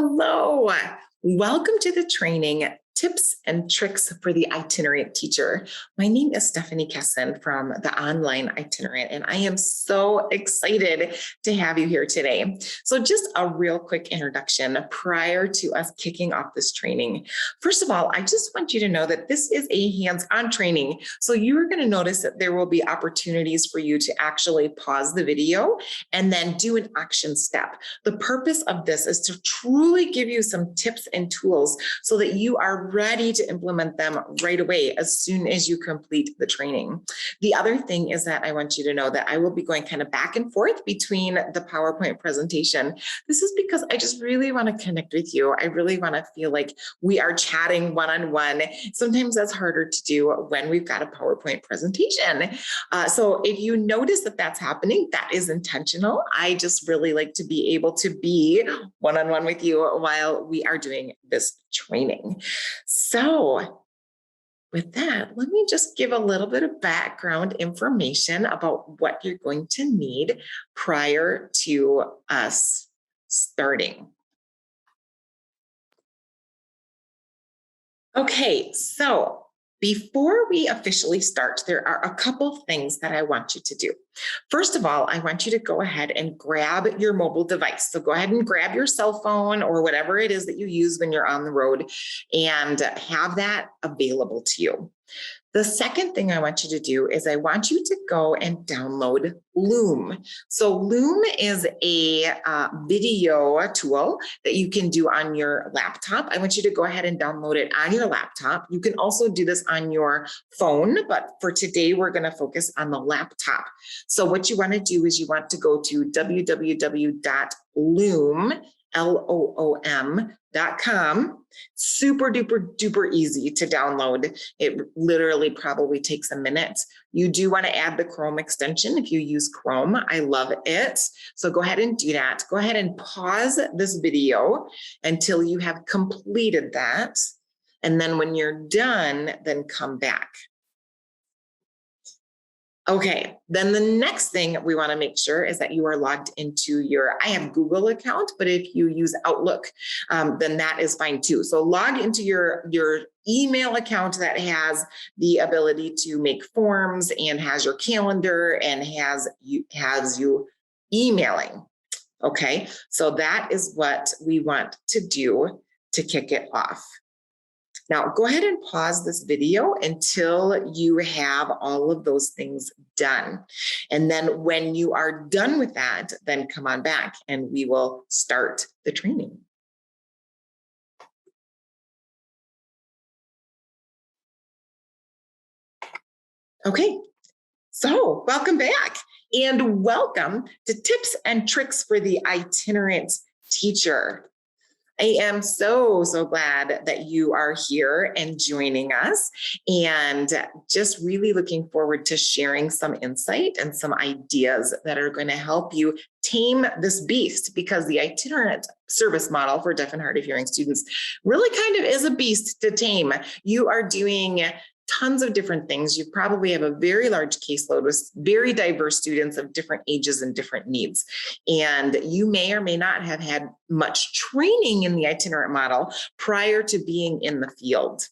Hello, welcome to the training Tips and Tricks for the Itinerant Teacher. My name is Stefanie Kessen from the online Itinerant, and I am so excited to have you here today. So just a real quick introduction prior to us kicking off this training. First of all, I just want you to know that this is a hands-on training. So you're going to notice that there will be opportunities for you to actually pause the video and then do an action step. The purpose of this is to truly give you some tips and tools so that you are ready to implement them right away as soon as you complete the training. The other thing is that I want you to know that I will be going kind of back and forth between the PowerPoint presentation. This is because I just really want to connect with you. I really want to feel like we are chatting one-on-one. Sometimes that's harder to do when we've got a PowerPoint presentation. So if you notice that that's happening, that is intentional. I just really like to be able to be one-on-one with you while we are doing this training. So with that, let me just give a little bit of background information about what you're going to need prior to us starting. Okay, so before we officially start, there are a couple things that I want you to do. First of all, I want you to go ahead and grab your mobile device. So go ahead and grab your cell phone or whatever it is that you use when you're on the road and have that available to you. The second thing I want you to do is I want you to go and download LOOM. So LOOM is a video tool that you can do on your laptop. I want you to go ahead and download it on your laptop. You can also do this on your phone, but for today, we're going to focus on the laptop. So what you want to do is you want to go to www.loom.com. Super duper easy to download. It literally probably takes a minute. You do want to add the Chrome extension if you use Chrome. I love it. So go ahead and do that. Go ahead and pause this video until you have completed that. And then when you're done, then come back. Okay, then the next thing we want to make sure is that you are logged into I have Google account, but if you use Outlook, then that is fine too. So log into your email account that has the ability to make forms and has your calendar and has you emailing. Okay, so that is what we want to do to kick it off. Now, go ahead and pause this video until you have all of those things done. And then when you are done with that, then come on back and we will start the training. Okay, so welcome back and welcome to Tips and Tricks for the Itinerant Teacher. I am so glad that you are here and joining us, and just really looking forward to sharing some insight and some ideas that are going to help you tame this beast, because the itinerant service model for deaf and hard of hearing students really kind of is a beast to tame. You are doing tons of different things. You probably have a very large caseload with very diverse students of different ages and different needs. And you may or may not have had much training in the itinerant model prior to being in the field.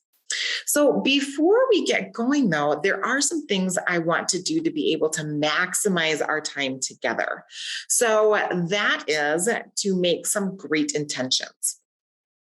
So before we get going though, there are some things I want to do to be able to maximize our time together. So that is to make some great intentions.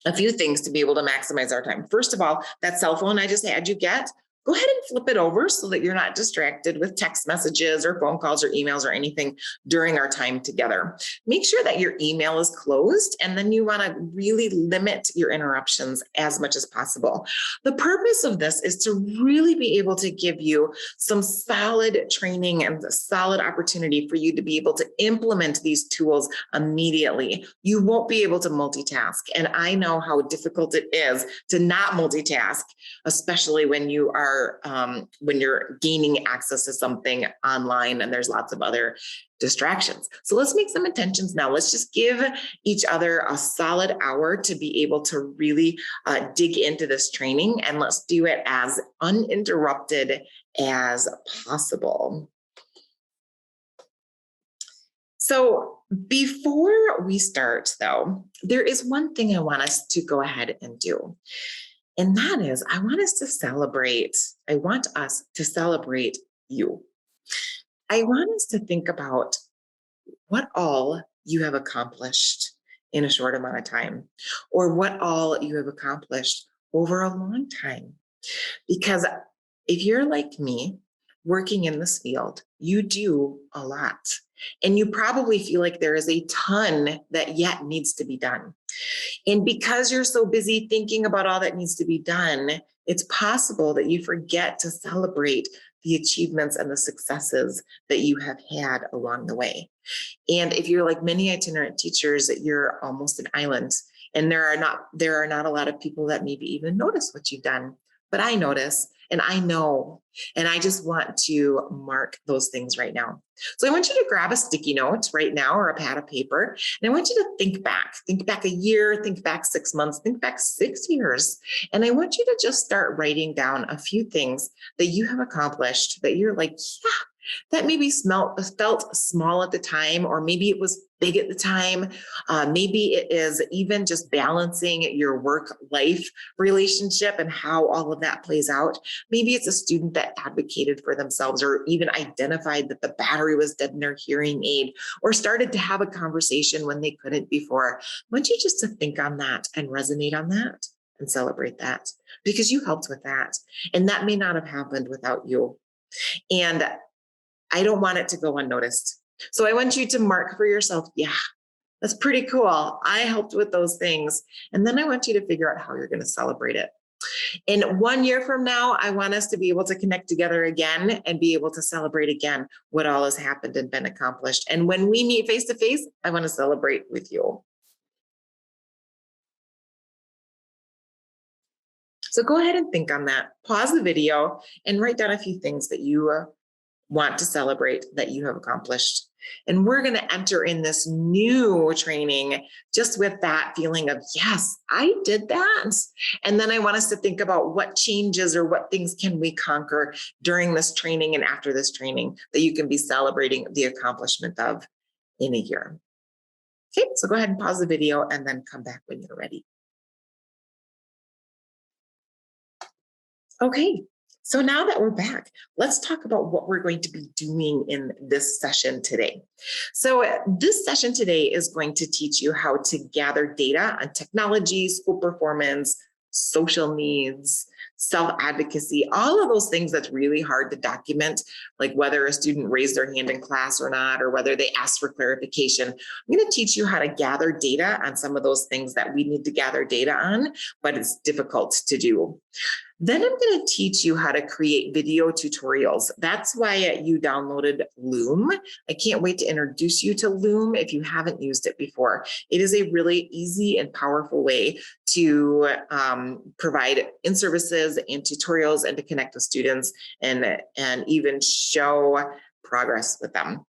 A few things to be able to maximize our time. First of all, that cell phone I just had you get, go ahead and flip it over so that you're not distracted with text messages or phone calls or emails or anything during our time together. Make sure that your email is closed, and then you want to really limit your interruptions as much as possible. The purpose of this is to really be able to give you some solid training and a solid opportunity for you to be able to implement these tools immediately. You won't be able to multitask, and I know how difficult it is to not multitask, especially when you are when you're gaining access to something online and there's lots of other distractions. So let's make some intentions now. Let's just give each other a solid hour to be able to really dig into this training, and let's do it as uninterrupted as possible. So before we start, though, there is one thing I want us to go ahead and do. And that is, I want us to celebrate you. I want us to think about what all you have accomplished in a short amount of time, or what all you have accomplished over a long time. Because if you're like me, working in this field, you do a lot. And you probably feel like there is a ton that yet needs to be done. And because you're so busy thinking about all that needs to be done, it's possible that you forget to celebrate the achievements and the successes that you have had along the way. And if you're like many itinerant teachers, you're almost an island. And there are not a lot of people that maybe even notice what you've done. But I notice and I know, and I just want to mark those things right now. So I want you to grab a sticky note right now or a pad of paper. And I want you to think back a year, think back 6 months, think back 6 years. And I want you to just start writing down a few things that you have accomplished that you're like, yeah, that maybe felt small at the time, or maybe it was big at the time. Maybe it is even just balancing your work-life relationship and how all of that plays out. Maybe it's a student that advocated for themselves, or even identified that the battery was dead in their hearing aid, or started to have a conversation when they couldn't before. I want you just to think on that and resonate on that and celebrate that, because you helped with that. And that may not have happened without you. And I don't want it to go unnoticed. So I want you to mark for yourself, yeah, that's pretty cool. I helped with those things. And then I want you to figure out how you're going to celebrate it. And 1 year from now, I want us to be able to connect together again and be able to celebrate again what all has happened and been accomplished. And when we meet face to face, I want to celebrate with you. So go ahead and think on that. Pause the video and write down a few things that you want to celebrate that you have accomplished. And we're going to enter in this new training just with that feeling of, yes, I did that. And then I want us to think about what changes or what things can we conquer during this training and after this training that you can be celebrating the accomplishment of in a year. Okay, so go ahead and pause the video and then come back when you're ready. Okay. So now that we're back, let's talk about what we're going to be doing in this session today. So this session today is going to teach you how to gather data on technology, school performance, social needs, self-advocacy, all of those things that's really hard to document, like whether a student raised their hand in class or not, or whether they asked for clarification. I'm going to teach you how to gather data on some of those things that we need to gather data on, but it's difficult to do. Then I'm going to teach you how to create video tutorials. That's why you downloaded LOOM. I can't wait to introduce you to LOOM if you haven't used it before. It is a really easy and powerful way to provide in-services and tutorials and to connect with students and even show progress with them.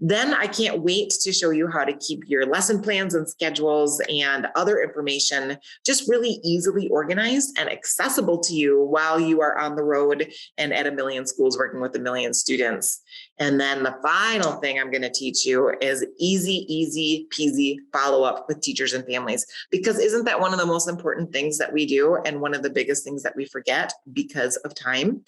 Then I can't wait to show you how to keep your lesson plans and schedules and other information just really easily organized and accessible to you while you are on the road and at a million schools working with a million students. And then the final thing I'm going to teach you is easy peasy follow-up with teachers and families, because isn't that one of the most important things that we do and one of the biggest things that we forget because of time?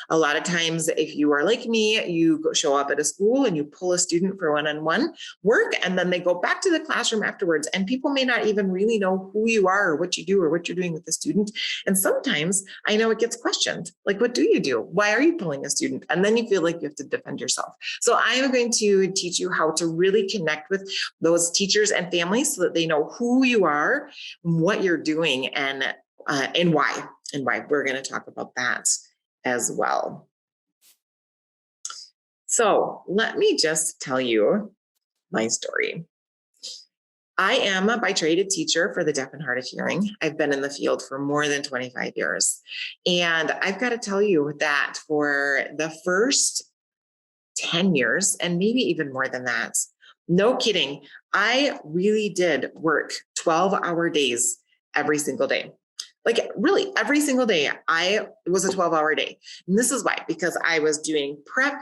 A lot of times, if you are like me, you show up at a school and you pull a student for one-on-one work, and then they go back to the classroom afterwards, and people may not even really know who you are or what you do or what you're doing with the student. And sometimes I know it gets questioned, like, what do you do? Why are you pulling a student? And then you feel like you have to defend yourself. So I am going to teach you how to really connect with those teachers and families so that they know who you are, what you're doing, and why. And why. We're going to talk about that as well. So let me just tell you my story. I am by trade a teacher for the deaf and hard of hearing. I've been in the field for more than 25 years. And I've got to tell you that for the first 10 years, and maybe even more than that, no kidding, I really did work 12-hour days every single day. Like really every single day, it was a 12-hour day. And this is why, because I was doing prep,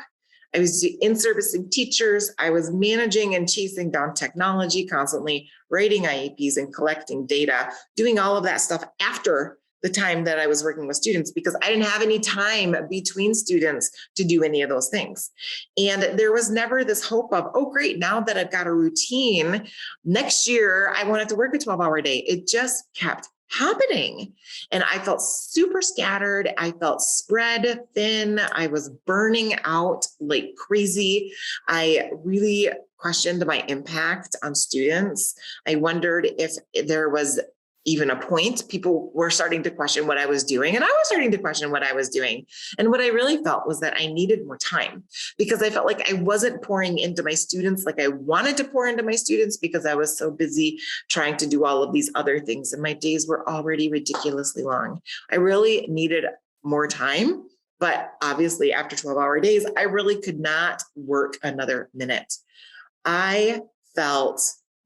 I was in-servicing teachers. I was managing and chasing down technology, constantly writing IEPs and collecting data, doing all of that stuff after the time that I was working with students, because I didn't have any time between students to do any of those things. And there was never this hope of, oh, great, now that I've got a routine, next year I won't have to work a 12-hour day. It just kept happening. And I felt super scattered. I felt spread thin. I was burning out like crazy. I really questioned my impact on students. I wondered if there was even a point. People were starting to question what I was doing, and I was starting to question what I was doing. And what I really felt was that I needed more time, because I felt like I wasn't pouring into my students like I wanted to pour into my students, because I was so busy trying to do all of these other things, and my days were already ridiculously long. I really needed more time, but obviously after 12-hour days, I really could not work another minute. I felt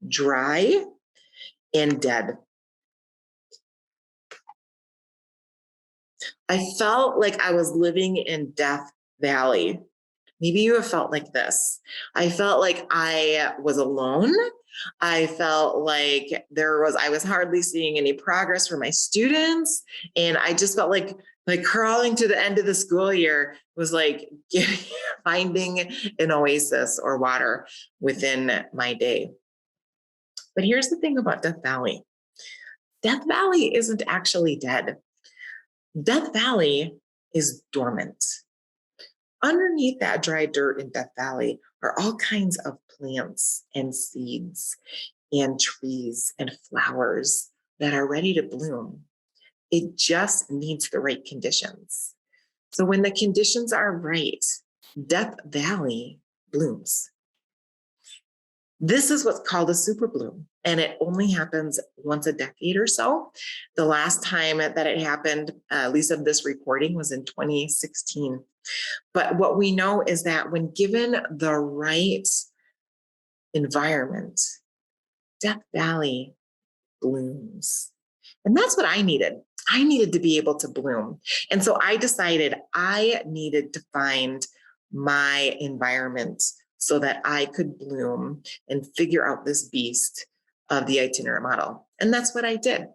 dry and dead. I felt like I was living in Death Valley. Maybe you have felt like this. I felt like I was alone. I felt like I was hardly seeing any progress for my students. And I just felt like crawling to the end of the school year was like finding an oasis or water within my day. But here's the thing about Death Valley. Death Valley isn't actually dead. Death Valley is dormant. Underneath that dry dirt in Death Valley are all kinds of plants and seeds and trees and flowers that are ready to bloom. It just needs the right conditions. So when the conditions are right, Death Valley blooms. This is what's called a super bloom, and it only happens once a decade or so. The last time that it happened, at least of this recording, was in 2016. But what we know is that when given the right environment, Death Valley blooms. And that's what I needed. I needed to be able to bloom. And so I decided I needed to find my environment so that I could bloom and figure out this beast of the itinerant model. And that's what I did.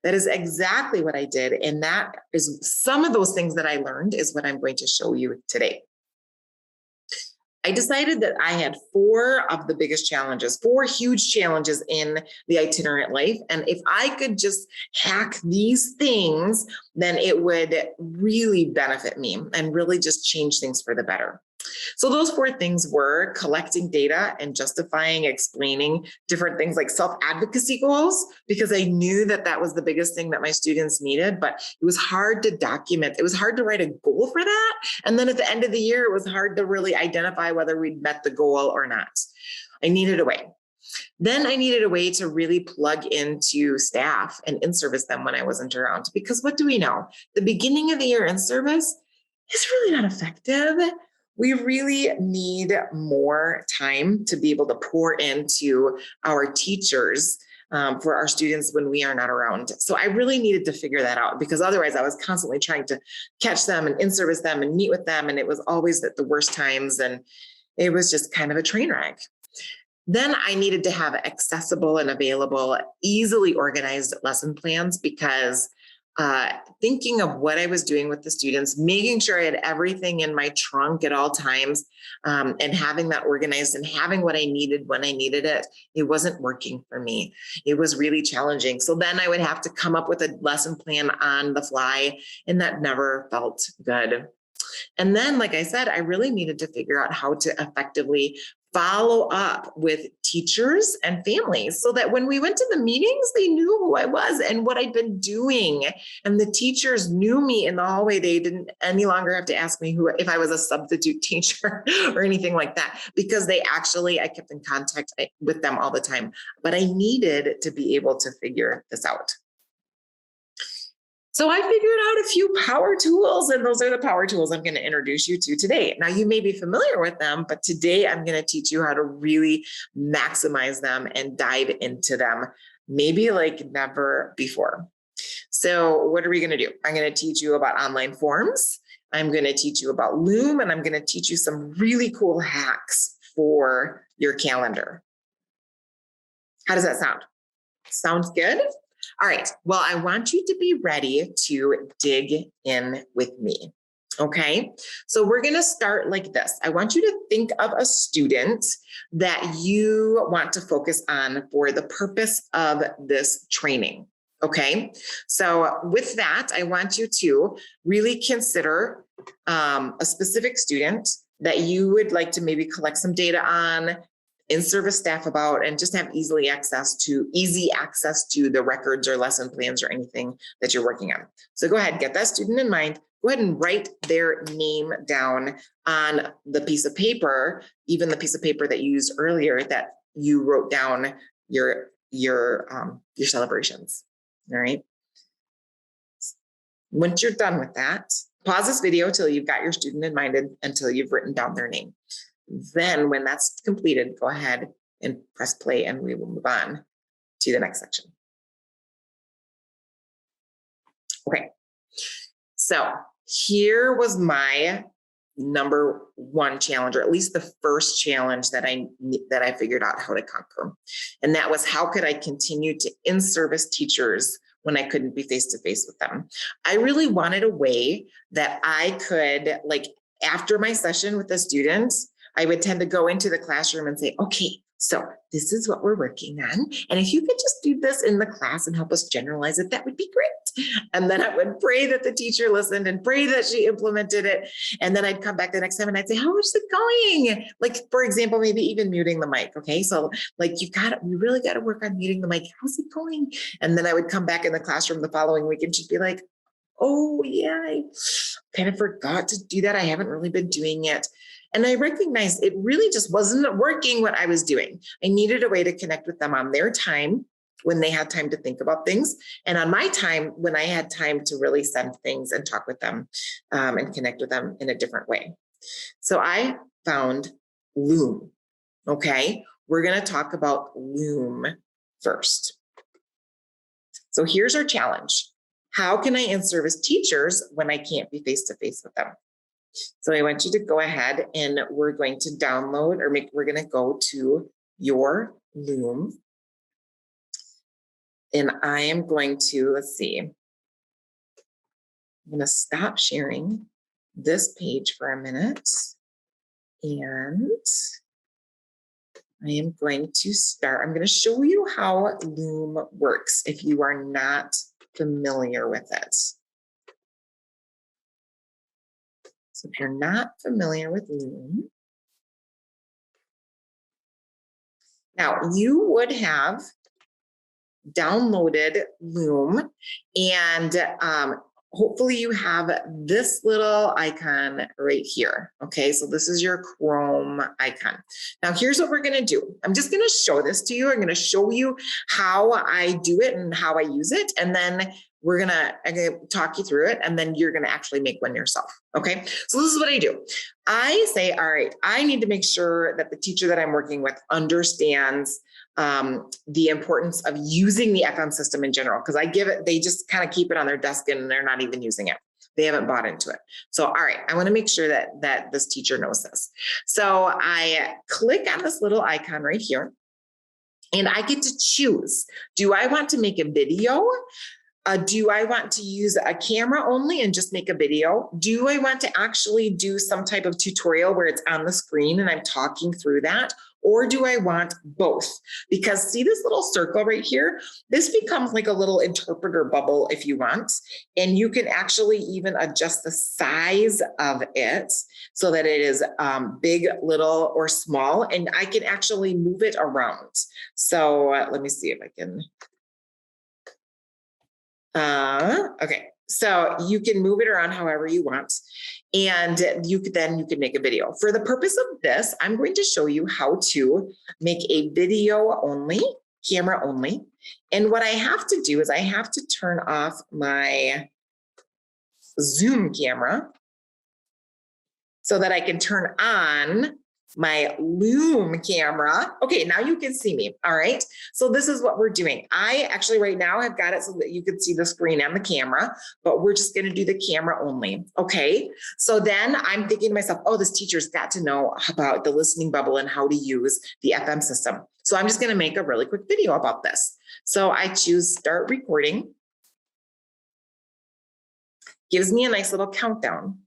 That is exactly what I did. And that is some of those things that I learned is what I'm going to show you today. I decided that I had 4 of the biggest challenges, 4 huge challenges in the itinerant life. And if I could just hack these things, then it would really benefit me and really just change things for the better. So those 4 things were collecting data and justifying, explaining different things like self-advocacy goals, because I knew that that was the biggest thing that my students needed, but it was hard to document. It was hard to write a goal for that. And then at the end of the year, it was hard to really identify whether we'd met the goal or not. I needed a way. Then I needed a way to really plug into staff and in-service them when I wasn't around, because what do we know? The beginning of the year in-service is really not effective. We really need more time to be able to pour into our teachers for our students when we are not around. So I really needed to figure that out, because otherwise I was constantly trying to catch them and in-service them and meet with them. And it was always at the worst times. And it was just kind of a train wreck. Then I needed to have accessible and available, easily organized lesson plans, because thinking of what I was doing with the students, making sure I had everything in my trunk at all times, and having that organized and having what I needed when I needed it, it wasn't working for me. It was really challenging. So then I would have to come up with a lesson plan on the fly, and that never felt good. And then, like I said, I really needed to figure out how to effectively follow up with teachers and families so that when we went to the meetings, they knew who I was and what I'd been doing. And the teachers knew me in the hallway. They didn't any longer have to ask me if I was a substitute teacher or anything like that, because I kept in contact with them all the time. But I needed to be able to figure this out. So I figured out a few power tools, and those are the power tools I'm going to introduce you to today. Now, you may be familiar with them, but today I'm going to teach you how to really maximize them and dive into them, maybe like never before. So what are we going to do? I'm going to teach you about online forms. I'm going to teach you about Loom, and I'm going to teach you some really cool hacks for your calendar. How does that sound? Sounds good? All right. Well, I want you to be ready to dig in with me. Okay. So we're going to start like this. I want you to think of a student that you want to focus on for the purpose of this training. Okay. So with that, I want you to really consider a specific student that you would like to maybe collect some data on, in-service staff about, and just have easy access to the records or lesson plans or anything that you're working on. So go ahead, get that student in mind. Go ahead and write their name down on the piece of paper, even the piece of paper that you used earlier that you wrote down your celebrations. All right. Once you're done with that, pause this video till you've got your student in mind until you've written down their name. Then when that's completed, go ahead and press play and we will move on to the next section. Okay, so here was my number one challenge, or at least the first challenge that I figured out how to conquer. And that was, how could I continue to in-service teachers when I couldn't be face-to-face with them? I really wanted a way that I could, like, after my session with the students, I would tend to go into the classroom and say, okay, so this is what we're working on. And if you could just do this in the class and help us generalize it, that would be great. And then I would pray that the teacher listened and pray that she implemented it. And then I'd come back the next time and I'd say, how is it going? Like, for example, maybe even muting the mic. Okay. So like, you really got to work on muting the mic. How's it going? And then I would come back in the classroom the following week and she'd be like, oh yeah, I kind of forgot to do that. I haven't really been doing it. And I recognized it really just wasn't working what I was doing. I needed a way to connect with them on their time when they had time to think about things, and on my time when I had time to really send things and talk with them and connect with them in a different way. So I found Loom. Okay, we're going to talk about Loom first. So here's our challenge. How can I in-service teachers when I can't be face-to-face with them? So I want you to go ahead and we're going to download, or we're going to go to your Loom. And I am going to, let's see, I'm going to stop sharing this page for a minute. And I am going to start, I'm going to show you how Loom works if you are not familiar with it. So if you're not familiar with Loom, now you would have downloaded Loom, and hopefully you have this little icon right here. Okay, so this is your Chrome icon. Now here's what we're gonna do. I'm just gonna show this to you. I'm gonna show you how I do it and how I use it, and then I'm gonna talk you through it, and then you're gonna actually make one yourself. Okay, so this is what I do. I say, all right, I need to make sure that the teacher that I'm working with understands the importance of using the FM system in general, because they just kind of keep it on their desk and they're not even using it. They haven't bought into it. So, all right, I want to make sure that this teacher knows this. So I click on this little icon right here, and I get to choose. Do I want to make a video? Do I want to use a camera only and just make a video? Do I want to actually do some type of tutorial where it's on the screen and I'm talking through that? Or do I want both? Because see this little circle right here? This becomes like a little interpreter bubble if you want. And you can actually even adjust the size of it so that it is big, little, or small. And I can actually move it around. So let me see if I can. Okay, so you can move it around however you want, and you can make a video. For the purpose of this, I'm going to show you how to make a video only, camera only. And what I have to do is I have to turn off my Zoom camera so that I can turn on my Loom camera. Okay, now you can see me. All right. So this is what we're doing. I actually right now have got it so that you can see the screen and the camera, but we're just going to do the camera only. Okay. So then I'm thinking to myself, oh, this teacher's got to know about the listening bubble and how to use the FM system. So I'm just going to make a really quick video about this. So I choose start recording. Gives me a nice little countdown.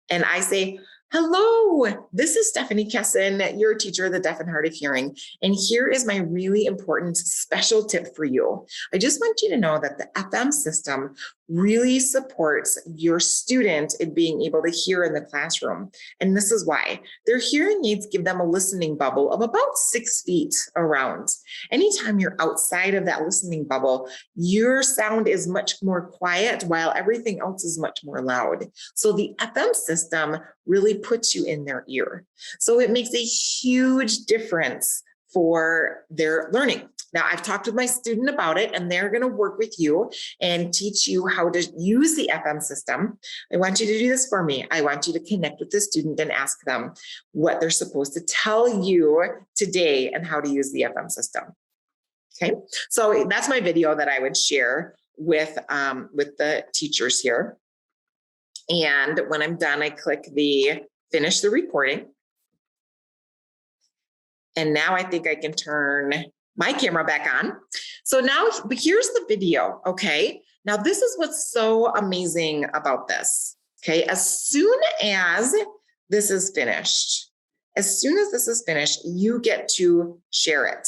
And I say, hello, this is Stefanie Kessen, your teacher of the deaf and hard of hearing. And here is my really important special tip for you. I just want you to know that the FM system really supports your student in being able to hear in the classroom. And this is why. Their hearing aids give them a listening bubble of about 6 feet around. Anytime you're outside of that listening bubble, your sound is much more quiet while everything else is much more loud. So the FM system really puts you in their ear. So it makes a huge difference for their learning. Now, I've talked with my student about it, and they're going to work with you and teach you how to use the FM system. I want you to do this for me. I want you to connect with the student and ask them what they're supposed to tell you today and how to use the FM system. Okay, so that's my video that I would share with the teachers here. And when I'm done, I click the finish the recording. And now I think I can turn my camera back on. So now, but here's the video, okay? Now this is what's so amazing about this, okay? As soon as this is finished, you get to share it.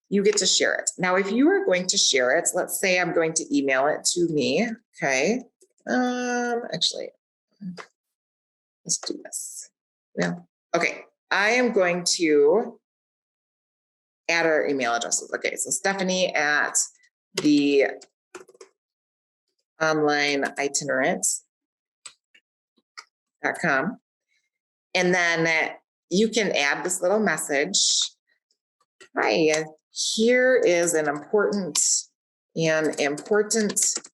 You get to share it. Now, if you are going to share it, let's say I'm going to email it to me, okay? Actually, let's do this. Yeah, okay. I am going to add our email addresses. Okay, so Stefanie at the online itinerant.com. And then you can add this little message. Hi, here is an important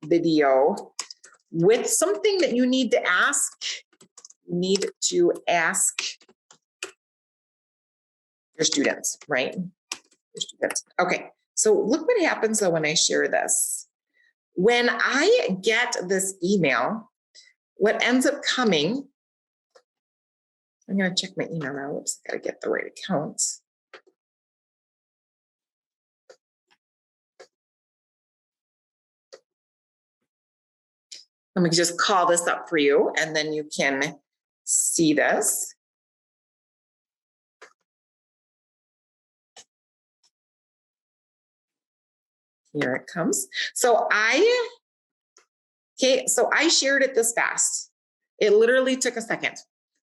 video with something that you need to ask. Your students, right? Your students. Okay, so look what happens though when I share this. When I get this email, what ends up coming, I'm gonna check my email now. Oops, I gotta get the right accounts. Let me just call this up for you and then you can see this. Here it comes. So I shared it this fast. It literally took a second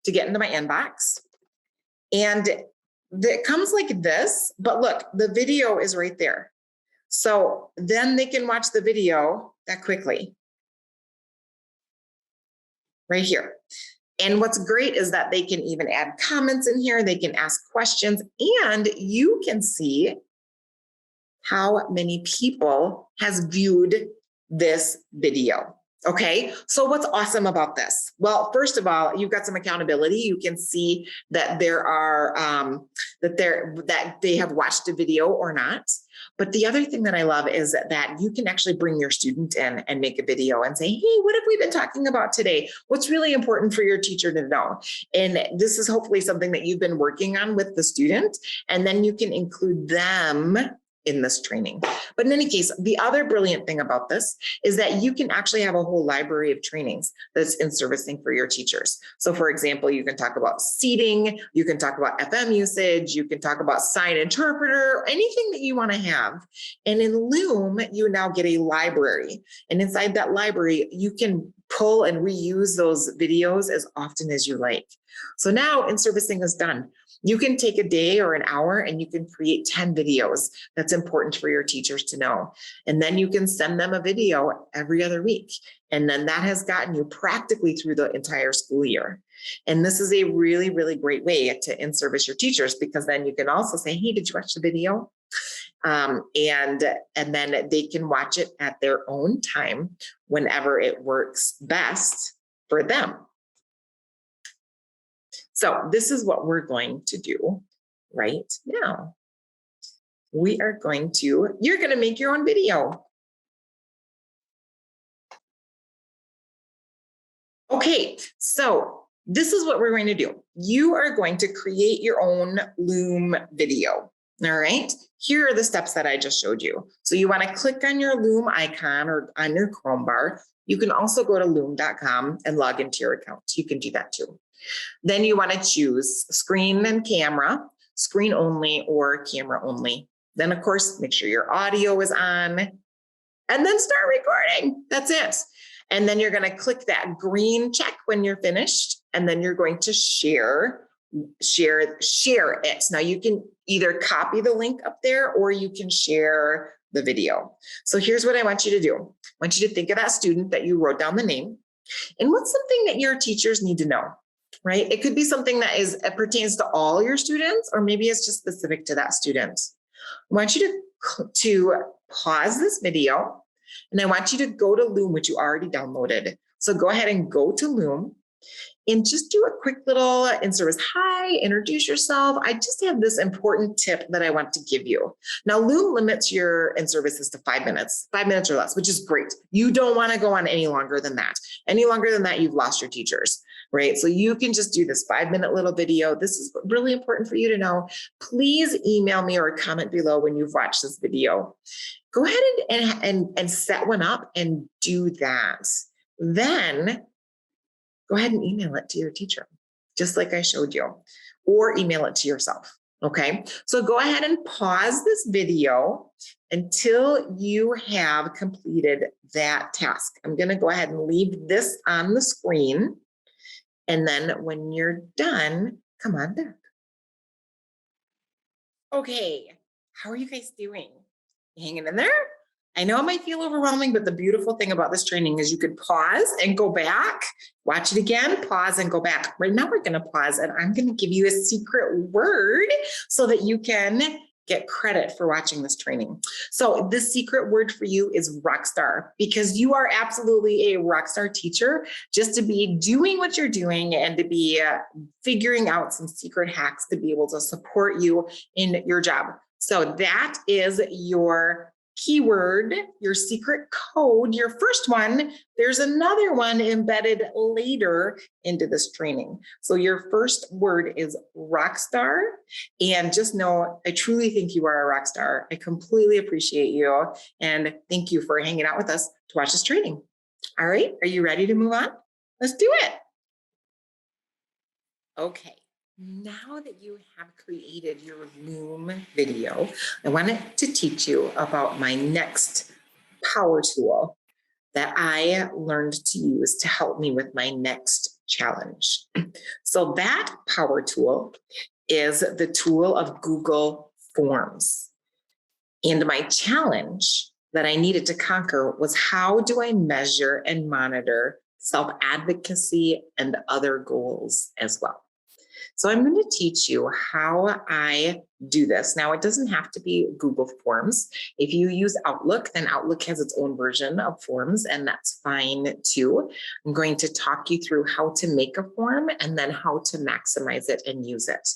to get into my inbox. And it comes like this, but look, the video is right there. So then they can watch the video that quickly. Right here. And what's great is that they can even add comments in here. They can ask questions and you can see how many people has viewed this video. Okay, so what's awesome about this? Well, first of all, you've got some accountability. You can see that there are that they have watched a video or not. But the other thing that I love is that you can actually bring your student in and make a video and say, hey, what have we been talking about today? What's really important for your teacher to know? And this is hopefully something that you've been working on with the student, and then you can include them in this training. But in any case, the other brilliant thing about this is that you can actually have a whole library of trainings that's in servicing for your teachers. So for example, you can talk about seating, you can talk about FM usage, you can talk about sign interpreter, anything that you want to have. And in Loom, you now get a library. And inside that library, you can pull and reuse those videos as often as you like. So now in-servicing is done. You can take a day or an hour and you can create 10 videos that's important for your teachers to know. And then you can send them a video every other week. And then that has gotten you practically through the entire school year. And this is a really, really great way to in-service your teachers, because then you can also say, hey, did you watch the video? And then they can watch it at their own time whenever it works best for them. So this is what we're going to do right now. You're going to make your own video. Okay, so this is what we're going to do. You are going to create your own Loom video. All right, here are the steps that I just showed you. So you want to click on your Loom icon or on your Chrome bar. You can also go to loom.com and log into your account. You can do that too. Then you want to choose screen and camera, screen only or camera only. Then of course, make sure your audio is on and then start recording. That's it. And then you're going to click that green check when you're finished. And then you're going to share it. Now you can either copy the link up there or you can share the video. So here's what I want you to do. I want you to think of that student that you wrote down the name and what's something that your teachers need to know, right? It could be something that pertains to all your students, or maybe it's just specific to that student. I want you to pause this video and I want you to go to Loom, which you already downloaded. So go ahead and go to Loom and just do a quick little in-service hi, introduce yourself. I just have this important tip that I want to give you. Now, Loom limits your in-services to 5 minutes or less, which is great. You don't want to go on any longer than that. Any longer than that, you've lost your teachers, right? So you can just do this 5-minute little video. This is really important for you to know. Please email me or comment below when you've watched this video. Go ahead and set one up and do that. Then go ahead and email it to your teacher, just like I showed you, or email it to yourself, okay? So go ahead and pause this video until you have completed that task. I'm gonna go ahead and leave this on the screen, and then when you're done, come on back. Okay, how are you guys doing? Hanging in there? I know it might feel overwhelming, but the beautiful thing about this training is you could pause and go back, watch it again, pause and go back. Right now we're gonna pause and I'm gonna give you a secret word so that you can get credit for watching this training. So this secret word for you is rockstar, because you are absolutely a rockstar teacher just to be doing what you're doing and to be figuring out some secret hacks to be able to support you in your job. So that is your keyword, your secret code, your first one. There's another one embedded later into this training. So your first word is rockstar. And just know, I truly think you are a rock star. I completely appreciate you. And thank you for hanging out with us to watch this training. All right, are you ready to move on? Let's do it. Okay. Now that you have created your Loom video, I wanted to teach you about my next power tool that I learned to use to help me with my next challenge. So that power tool is the tool of Google Forms. And my challenge that I needed to conquer was, how do I measure and monitor self-advocacy and other goals as well? So I'm going to teach you how I do this. Now, it doesn't have to be Google Forms. If you use Outlook, then Outlook has its own version of forms, and that's fine too. I'm going to talk you through how to make a form and then how to maximize it and use it.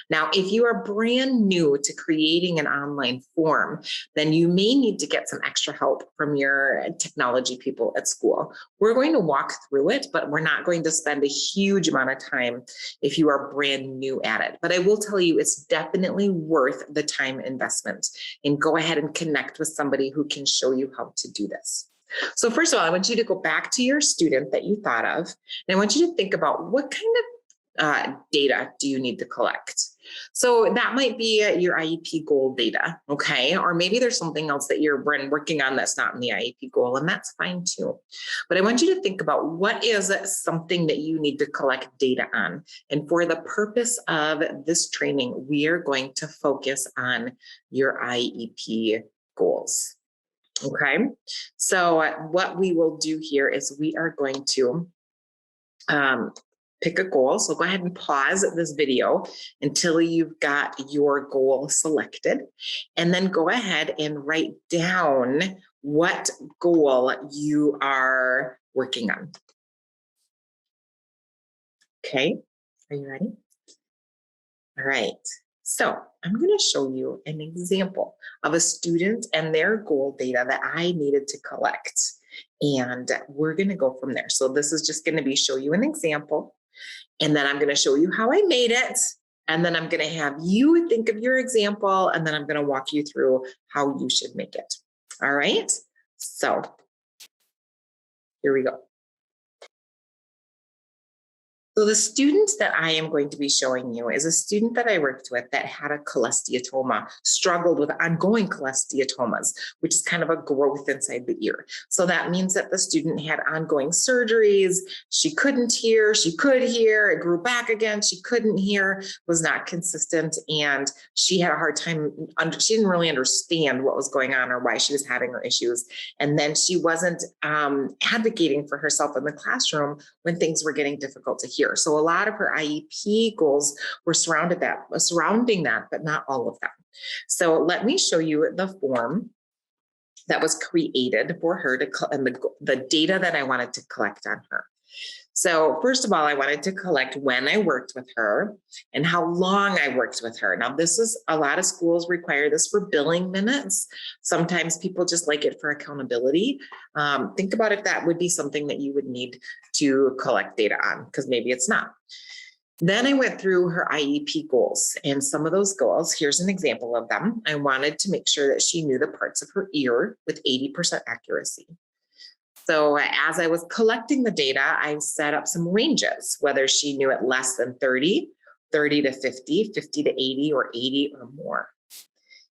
Now, if you are brand new to creating an online form, then you may need to get some extra help from your technology people at school. We're going to walk through it, but we're not going to spend a huge amount of time if you are brand new at it. But I will tell you, it's definitely worth the time investment, and go ahead and connect with somebody who can show you how to do this. So first of all, I want you to go back to your student that you thought of, and I want you to think about what kind of data do you need to collect. So that might be your IEP goal data, okay? Or maybe there's something else that you're working on that's not in the IEP goal, and that's fine too. But I want you to think about what is something that you need to collect data on. And for the purpose of this training, we are going to focus on your IEP goals, okay? So what we will do here is we are going to pick a goal. So go ahead and pause this video until you've got your goal selected, and then go ahead and write down what goal you are working on. Okay, are you ready? All right. So I'm going to show you an example of a student and their goal data that I needed to collect. And we're going to go from there. So this is just going to be show you an example. And then I'm going to show you how I made it. And then I'm going to have you think of your example. And then I'm going to walk you through how you should make it. All right. So here we go. So the student that I am going to be showing you is a student that I worked with that had a cholesteatoma, struggled with ongoing cholesteatomas, which is kind of a growth inside the ear. So that means that the student had ongoing surgeries. She couldn't hear, she could hear, it grew back again, she couldn't hear, was not consistent, and she had a hard time, she didn't really understand what was going on or why she was having her issues. And then she wasn't advocating for herself in the classroom when things were getting difficult to hear. So a lot of her IEP goals were surrounding that, but not all of them. So let me show you the form that was created for her and the data that I wanted to collect on her. So first of all, I wanted to collect when I worked with her and how long I worked with her. Now, this is a lot of schools require this for billing minutes. Sometimes people just like it for accountability. Think about if that would be something that you would need to collect data on, because maybe it's not. Then I went through her IEP goals, and some of those goals, here's an example of them. I wanted to make sure that she knew the parts of her ear with 80% accuracy. So as I was collecting the data, I set up some ranges, whether she knew it less than 30, 30 to 50, 50 to 80, or 80 or more.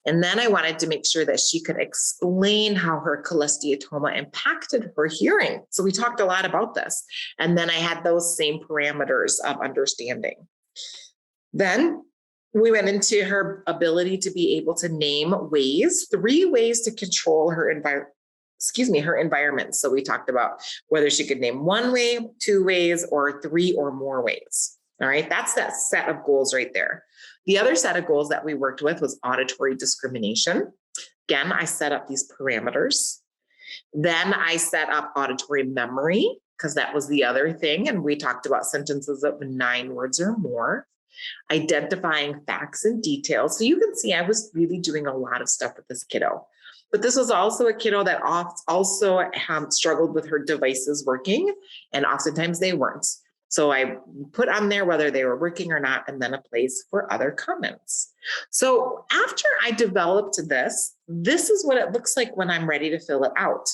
And then I wanted to make sure that she could explain how her cholesteatoma impacted her hearing. So we talked a lot about this. And then I had those same parameters of understanding. Then we went into her ability to be able to name ways, 3 ways to control her environment. Her environment. So we talked about whether she could name 1 way, 2 ways, or 3 or more ways. All right, that's that set of goals right there. The other set of goals that we worked with was auditory discrimination. Again, I set up these parameters. Then I set up auditory memory, because that was the other thing. And we talked about sentences of 9 words or more. Identifying facts and details. So you can see I was really doing a lot of stuff with this kiddo. But this was also a kiddo that also struggled with her devices working, and oftentimes they weren't. So I put on there whether they were working or not, and then a place for other comments. So after I developed this is what it looks like when I'm ready to fill it out.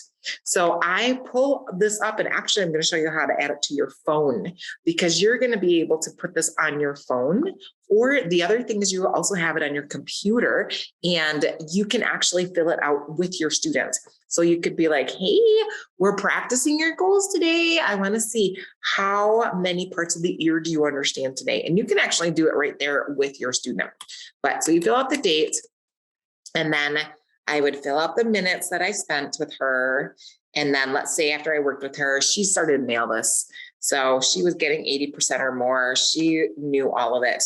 So I pull this up, and actually I'm going to show you how to add it to your phone, because you're going to be able to put this on your phone. Or the other thing is you also have it on your computer, and you can actually fill it out with your students. So you could be like, hey, we're practicing your goals today. I want to see how many parts of the ear do you understand today? And you can actually do it right there with your student. But so you fill out the date, and then I would fill out the minutes that I spent with her. And then let's say after I worked with her, she started to nail this. So she was getting 80% or more. She knew all of it.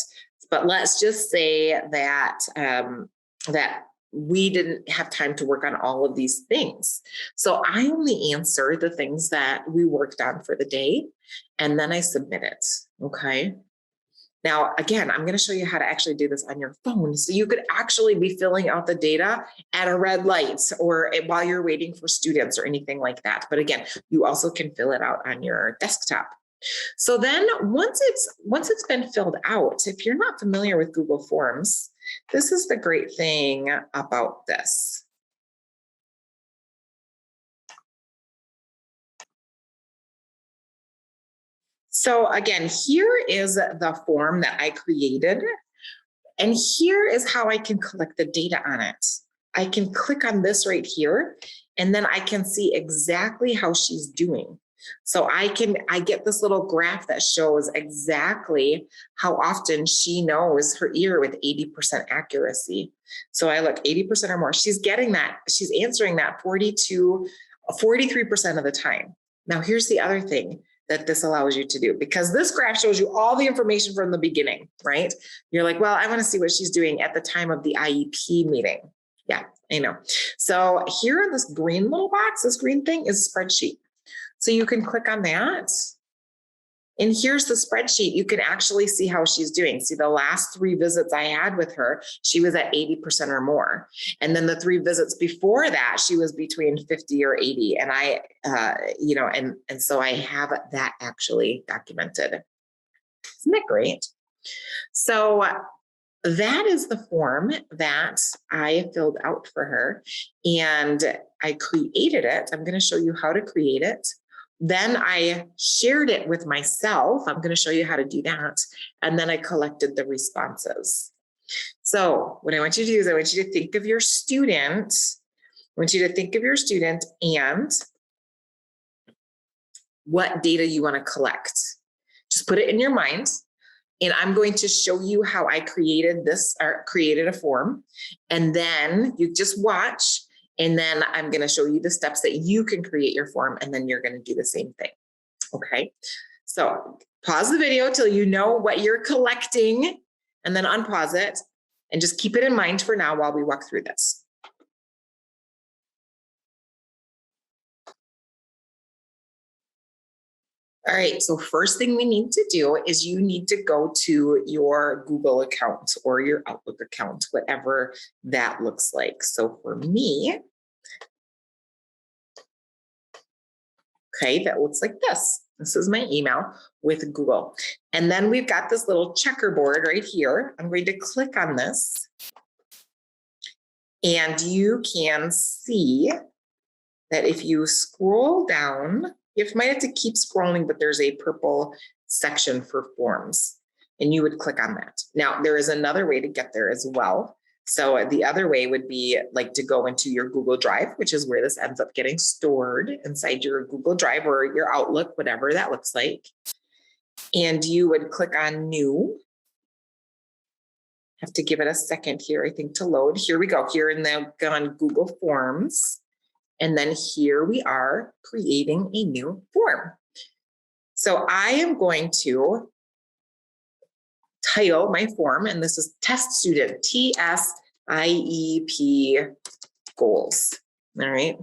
But let's just say that that we didn't have time to work on all of these things. So I only answer the things that we worked on for the day, and then I submit it. Okay. Now, again, I'm going to show you how to actually do this on your phone. So you could actually be filling out the data at a red light or while you're waiting for students or anything like that. But again, you also can fill it out on your desktop. So then once it's been filled out, if you're not familiar with Google Forms, this is the great thing about this. So again, here is the form that I created, and here is how I can collect the data on it. I can click on this right here, and then I can see exactly how she's doing. So I get this little graph that shows exactly how often she knows her ear with 80% accuracy. So I look 80% or more. She's getting that. She's answering that 43% of the time. Now, here's the other thing that this allows you to do, because this graph shows you all the information from the beginning, right? You're like, well, I want to see what she's doing at the time of the IEP meeting. Yeah, I know. So here in this green little box, this green thing is a spreadsheet. So you can click on that, And here's the spreadsheet. You can actually see how she's doing. See, the last 3 visits I had with her, she was at 80% or more. And then the 3 visits before that, she was between 50 or 80. And I, and so I have that actually documented. Isn't that great? So that is the form that I filled out for her, and I created it. I'm going to show you how to create it. Then I shared it with myself. I'm going to show you how to do that. And then I collected the responses. So what I want you to do is I want you to think of your student. I want you to think of your student and what data you want to collect. Just put it in your mind. And I'm going to show you how I created this, or created a form. And then you just watch. And then I'm going to show you the steps that you can create your form. And then you're going to do the same thing. Okay. So pause the video till you know what you're collecting, and then unpause it and just keep it in mind for now while we walk through this. All right, so first thing we need to do is you need to go to your Google account or your Outlook account, whatever that looks like. So for me, okay, that looks like this. This is my email with Google. And then we've got this little checkerboard right here. I'm going to click on this. And you can see that if you scroll down, you might have to keep scrolling, but there's a purple section for forms, and you would click on that. Now, there is another way to get there as well. So the other way would be like to go into your Google Drive, which is where this ends up getting stored inside your Google Drive or your Outlook, whatever that looks like. And you would click on New. Have to give it a second here, I think, to load. Here we go. Here on Google Forms. And then here we are creating a new form. So I am going to title my form, and this is Test Student, TSIEP Goals. All right.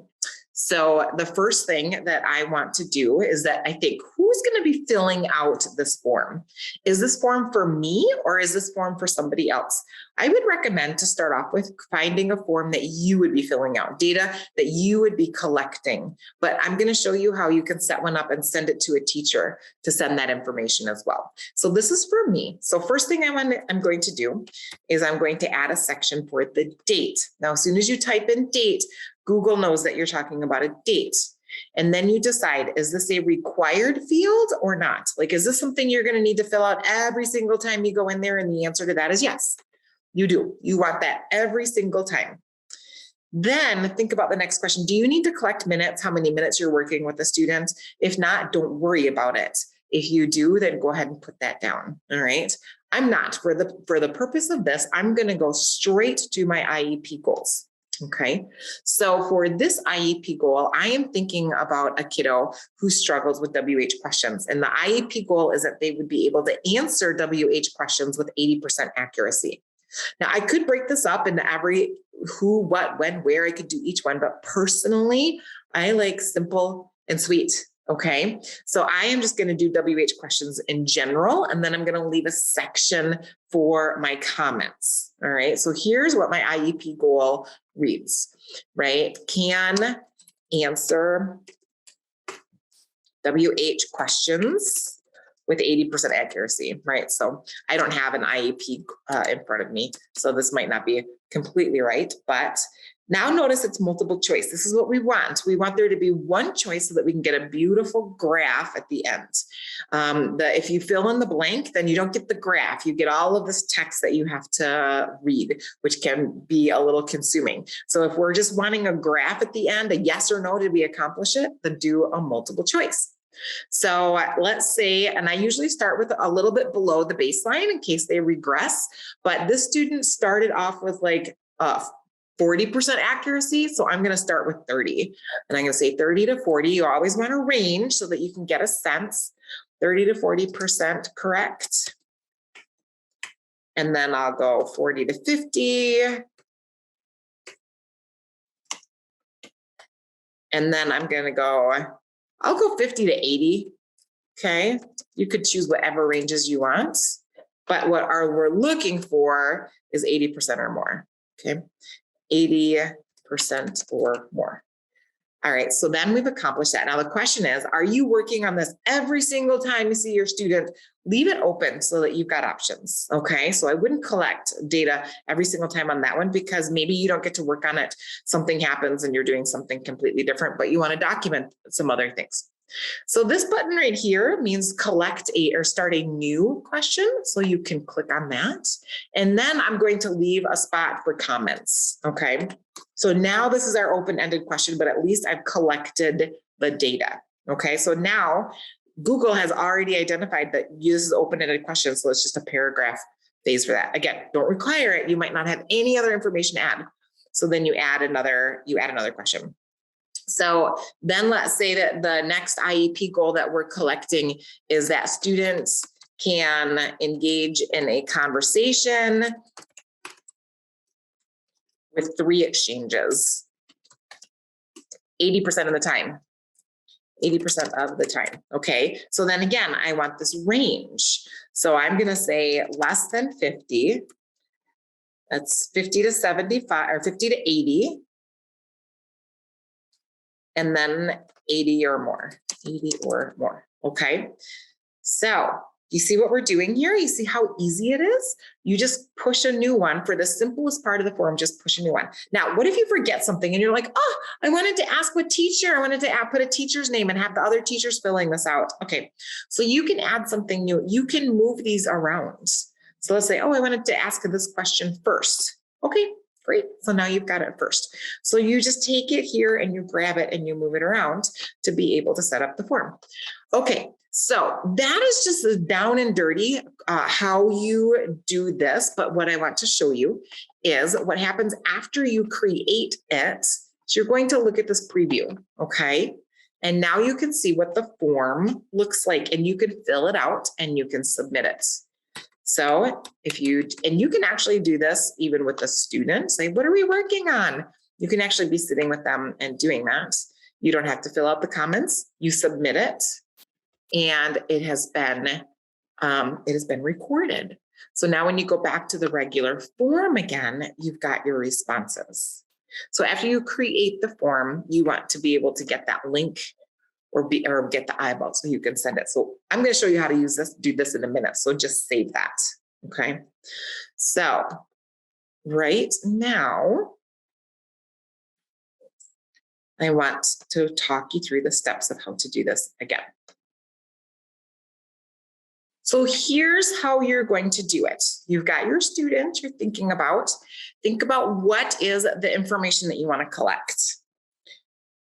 So the first thing that I want to do is that I think, who's going to be filling out this form? Is this form for me, or is this form for somebody else? I would recommend to start off with finding a form that you would be filling out, data that you would be collecting. But I'm going to show you how you can set one up and send it to a teacher to send that information as well. So this is for me. So first thing I'm going to do is I'm going to add a section for the date. Now, as soon as you type in date, Google knows that you're talking about a date. And then you decide, is this a required field or not? Like, is this something you're going to need to fill out every single time you go in there? And the answer to that is yes, you do. You want that every single time. Then think about the next question. Do you need to collect minutes, how many minutes you're working with a student? If not, don't worry about it. If you do, then go ahead and put that down. All right. I'm not. For the purpose of this, I'm going to go straight to my IEP goals. Okay, so for this IEP goal, I am thinking about a kiddo who struggles with WH questions. And the IEP goal is that they would be able to answer WH questions with 80% accuracy. Now, I could break this up into every who, what, when, where. I could do each one, but personally, I like simple and sweet. Okay, so I am just going to do WH questions in general, and then I'm going to leave a section for my comments. All right, so here's what my IEP goal reads, right? Can answer WH questions with 80% accuracy, right? So I don't have an IEP in front of me, so this might not be completely right, but now notice it's multiple choice. This is what we want. We want there to be one choice so that we can get a beautiful graph at the end. If you fill in the blank, then you don't get the graph. You get all of this text that you have to read, which can be a little consuming. So if we're just wanting a graph at the end, a yes or no, did we accomplish it? Then do a multiple choice. So let's say, and I usually start with a little bit below the baseline in case they regress, but this student started off with like 40% accuracy. So I'm going to start with 30, and I'm going to say 30 to 40. You always want a range so that you can get a sense. 30 to 40% correct. And then I'll go 40 to 50. And then I'm going to go, I'll go 50 to 80. Okay. You could choose whatever ranges you want, but what we're looking for is 80% or more, okay? 80% or more. All right, so then we've accomplished that. Now the question is, are you working on this every single time you see your student? Leave it open so that you've got options, okay? So I wouldn't collect data every single time on that one because maybe you don't get to work on it. Something happens and you're doing something completely different, but you want to document some other things. So this button right here means start a new question. So you can click on that. And then I'm going to leave a spot for comments, okay? So now this is our open-ended question, but at least I've collected the data, okay? So now Google has already identified that this is open-ended question, so it's just a paragraph phase for that. Again, don't require it. You might not have any other information to add. So then you add another question. So then let's say that the next IEP goal that we're collecting is that students can engage in a conversation with 3 exchanges, 80% of the time. 80% of the time, okay? So then again, I want this range. So I'm gonna say less than 50, that's 50 to 75, or 50 to 80, and then 80 or more, 80 or more, okay? So you see what we're doing here? You see how easy it is? You just push a new one for the simplest part of the form, just push a new one. Now, what if you forget something and you're like, oh, I wanted to ask what teacher, I wanted to put a teacher's name and have the other teachers filling this out. Okay, so you can add something new. You can move these around. So let's say, oh, I wanted to ask this question first. Okay, great. So now you've got it first. So you just take it here and you grab it and you move it around to be able to set up the form. Okay, so that is just as down and dirty how you do this. But what I want to show you is what happens after you create it. So you're going to look at this preview, okay? And now you can see what the form looks like and you can fill it out and you can submit it. So you can actually do this even with the student, say, what are we working on? You can actually be sitting with them and doing that. You don't have to fill out the comments, you submit it, and it has been recorded. So now when you go back to the regular form again, you've got your responses. So after you create the form, you want to be able to get that link or get the eyeball so you can send it. So I'm going to show you how to do this in a minute. So just save that. Okay. So right now, I want to talk you through the steps of how to do this again. So here's how you're going to do it. You've got your student you're thinking about. Think about what is the information that you want to collect.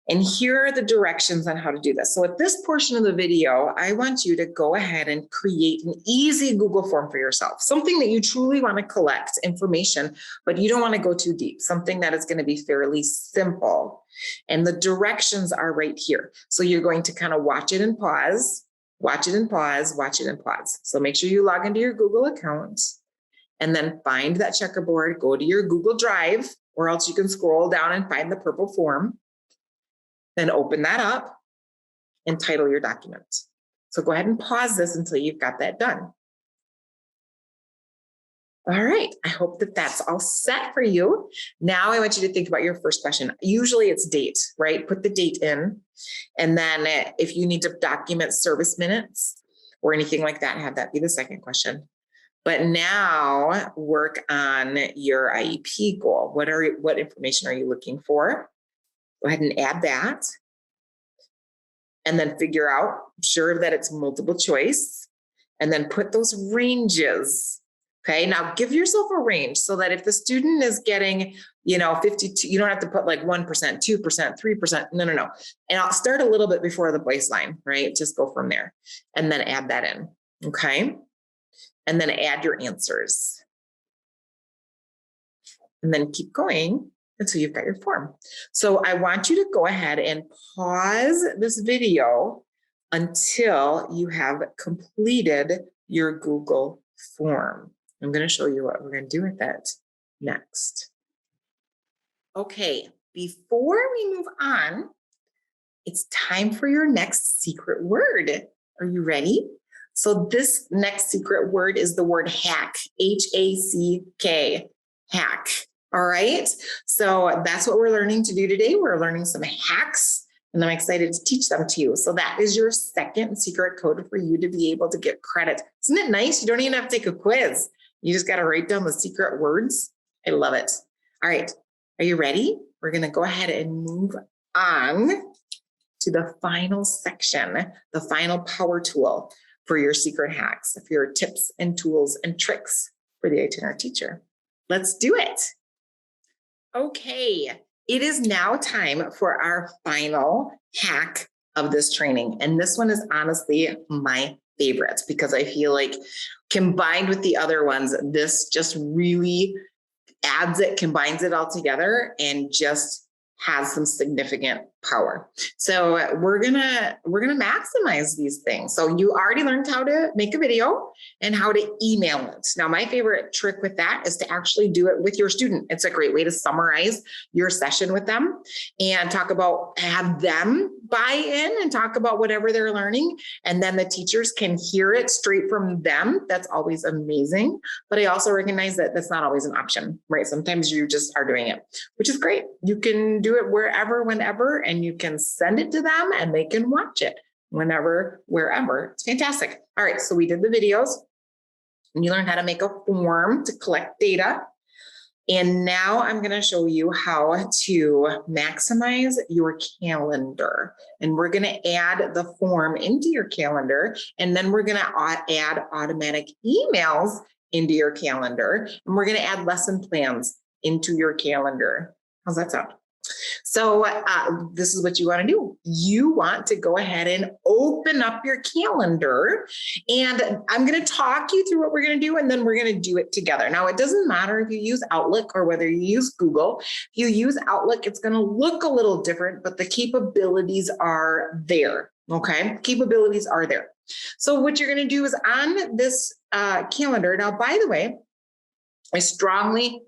And here are the directions on how to do this. So at this portion of the video, I want you to go ahead and create an easy Google form for yourself, something that you truly want to collect information, but you don't want to go too deep, something that is going to be fairly simple. And the directions are right here. So you're going to kind of watch it and pause, watch it and pause, watch it and pause. So make sure you log into your Google account and then find that checkerboard, go to your Google Drive, or else you can scroll down and find the purple form. Then open that up and title your document. So go ahead and pause this until you've got that done. All right, I hope that that's all set for you. Now I want you to think about your first question. Usually it's date, right? Put the date in. And then if you need to document service minutes or anything like that, have that be the second question. But now work on your IEP goal. What information are you looking for? Go ahead and add that. And then figure out, sure that it's multiple choice. And then put those ranges. Okay, now give yourself a range so that if the student is getting, 52, you don't have to put like 1%, 2%, 3%. No. And I'll start a little bit before the baseline, right? Just go from there and then add that in. Okay. And then add your answers. And then keep going until you've got your form. So I want you to go ahead and pause this video until you have completed your Google form. I'm going to show you what we're going to do with that next. Okay, before we move on, it's time for your next secret word. Are you ready? So this next secret word is the word hack, H-A-C-K, hack. All right. So that's what we're learning to do today. We're learning some hacks, and I'm excited to teach them to you. So that is your second secret code for you to be able to get credit. Isn't it nice? You don't even have to take a quiz. You just got to write down the secret words. I love it. All right. Are you ready? We're going to go ahead and move on to the final section, the final power tool for your secret hacks, for your tips and tools and tricks for the itinerant teacher. Let's do it. Okay, it is now time for our final hack of this training. And this one is honestly my favorite because I feel like combined with the other ones, this just really adds it, combines it all together, and just has some significant power. So we're gonna maximize these things. So you already learned how to make a video and how to email it. Now, my favorite trick with that is to actually do it with your student. It's a great way to summarize your session with them and talk about, have them buy in and talk about whatever they're learning. And then the teachers can hear it straight from them. That's always amazing. But I also recognize that that's not always an option, right? Sometimes you just are doing it, which is great. You can do it wherever, whenever, and you can send it to them and they can watch it whenever, wherever. It's fantastic. All right, so we did the videos and you learned how to make a form to collect data. And now I'm going to show you how to maximize your calendar. And we're going to add the form into your calendar, and then we're going to add automatic emails into your calendar, and we're going to add lesson plans into your calendar. How's that sound? So this is what you want to do. You want to go ahead and open up your calendar, and I'm going to talk you through what we're going to do, and then we're going to do it together. Now, it doesn't matter if you use Outlook or whether you use Google. If you use Outlook, it's going to look a little different, but the capabilities are there. Okay, capabilities are there. So what you're going to do is on this calendar. Now, by the way, I strongly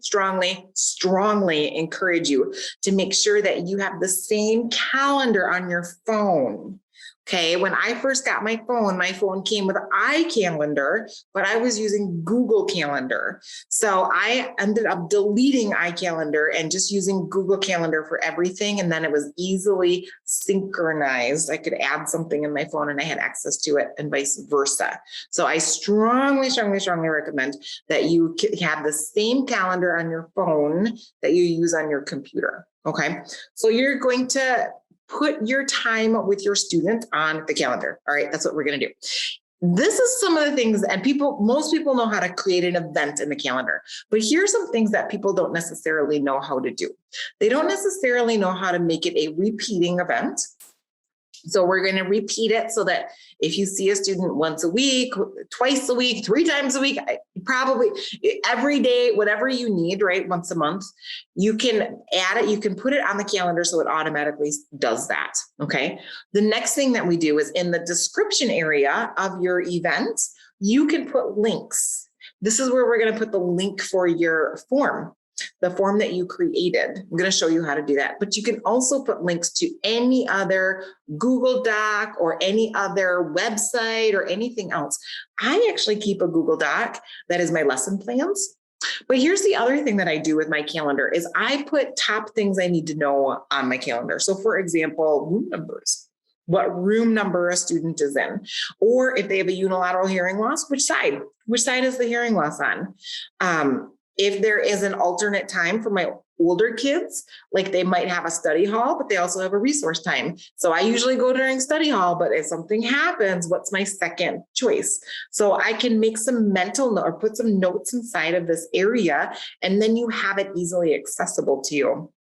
encourage you to make sure that you have the same calendar on your phone. Okay, when I first got my phone came with iCalendar, but I was using Google Calendar. So I ended up deleting iCalendar and just using Google Calendar for everything. And then it was easily synchronized. I could add something in my phone and I had access to it, and vice versa. So I strongly recommend that you have the same calendar on your phone that you use on your computer. Okay, so you're going to put your time with your student on the calendar. All right, that's what we're going to do. This is some of the things, and most people know how to create an event in the calendar, but here's some things that people don't necessarily know how to do. They don't necessarily know how to make it a repeating event. So we're going to repeat it so that if you see a student once a week, twice a week, 3 times a week, probably every day, whatever you need, right? Once a month, you can add it. You can put it on the calendar so it automatically does that. Okay. The next thing that we do is in the description area of your event, you can put links. This is where we're going to put the link for your form. The form that you created. I'm going to show you how to do that. But you can also put links to any other Google Doc or any other website or anything else. I actually keep a Google Doc that is my lesson plans. But here's the other thing that I do with my calendar is I put top things I need to know on my calendar. So for example, room numbers. What room number a student is in, or if they have a unilateral hearing loss, which side is the hearing loss on? If there is an alternate time for my older kids, like they might have a study hall, but they also have a resource time. So I usually go during study hall, but if something happens, what's my second choice? So I can make some mental note or put some notes inside of this area, and then you have it easily accessible to you.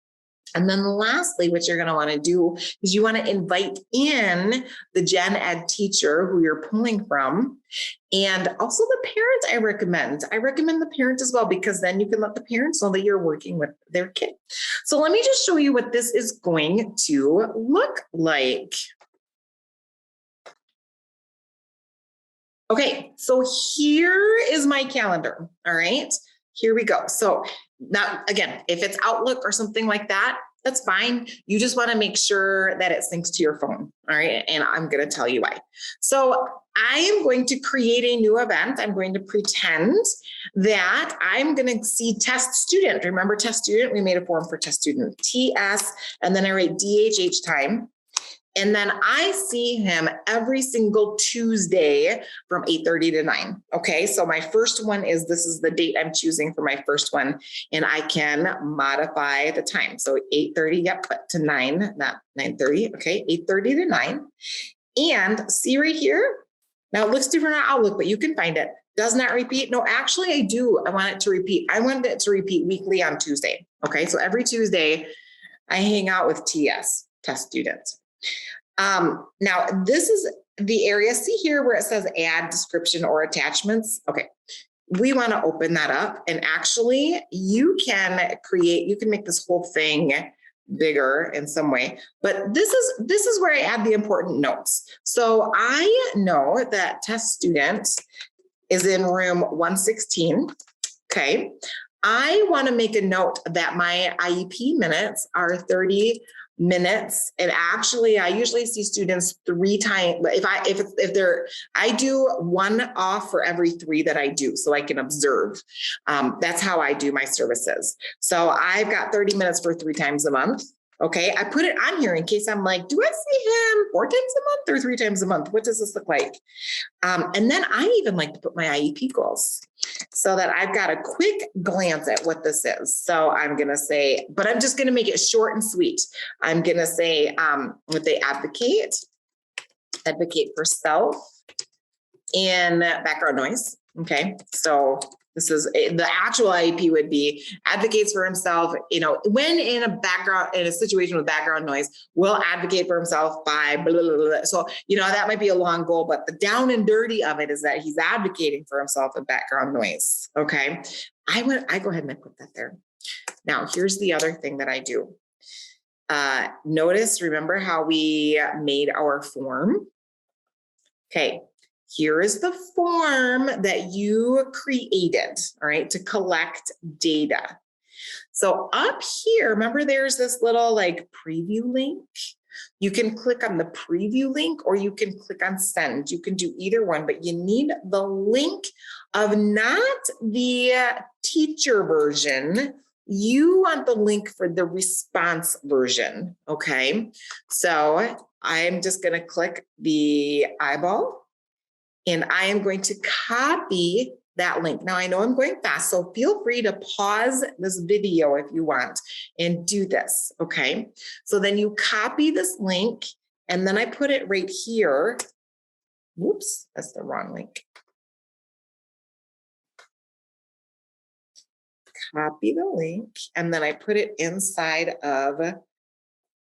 And then lastly, what you're going to want to do is you want to invite in the gen ed teacher who you're pulling from, and also the parent. I recommend the parent as well, because then you can let the parents know that you're working with their kid. So let me just show you what this is going to look like. Okay, so here is my calendar. All right, here we go. So now, again, if it's Outlook or something like that, that's fine. You just want to make sure that it syncs to your phone. All right. And I'm going to tell you why. So I am going to create a new event. I'm going to pretend that I'm going to see test student. Remember test student? We made a form for test student, TS, and then I write DHH time. And then I see him every single Tuesday from 8:30 to 9. Okay, so my first one is, this is the date I'm choosing for my first one, and I can modify the time. So 8:30 got put to 9, not 9:30. Okay, 8:30 to 9. And see right here, now it looks different on Outlook, but you can find it. Does not repeat. No, actually I do. I want it to repeat. I want it to repeat weekly on Tuesday. Okay, so every Tuesday I hang out with TS, test students. Now this is the area, see here where it says add description or attachments. Okay, we want to open that up, and actually you can make this whole thing bigger in some way, but this is where I add the important notes. So I know that test student is in room 116. Okay, I want to make a note that my IEP minutes are 30 minutes. And actually, I usually see students 3 times. I do 1 off for every 3 that I do, so I can observe. That's how I do my services. So I've got 30 minutes for 3 times a month. Okay, I put it on here in case I'm like, do I see him 4 times a month or 3 times a month? What does this look like? And then I even like to put my IEP goals so that I've got a quick glance at what this is. So I'm going to say, but I'm just going to make it short and sweet. I'm going to say what they advocate for self in background noise. Okay, so this is the actual IEP would be advocates for himself, when in a situation with background noise, will advocate for himself by blah, blah, blah, blah. So, that might be a long goal, but the down and dirty of it is that he's advocating for himself in background noise. Okay. I go ahead and I put that there. Now, here's the other thing that I do. Remember how we made our form? Okay. Here is the form that you created, all right, to collect data. So up here, remember there's this little preview link. You can click on the preview link or you can click on send. You can do either one, but you need the link of not the teacher version. You want the link for the response version, okay? So I'm just gonna click the eyeball, and I am going to copy that link. Now I know I'm going fast, so feel free to pause this video if you want and do this, okay? So then you copy this link and then I put it right here. Whoops, that's the wrong link. Copy the link and then I put it inside of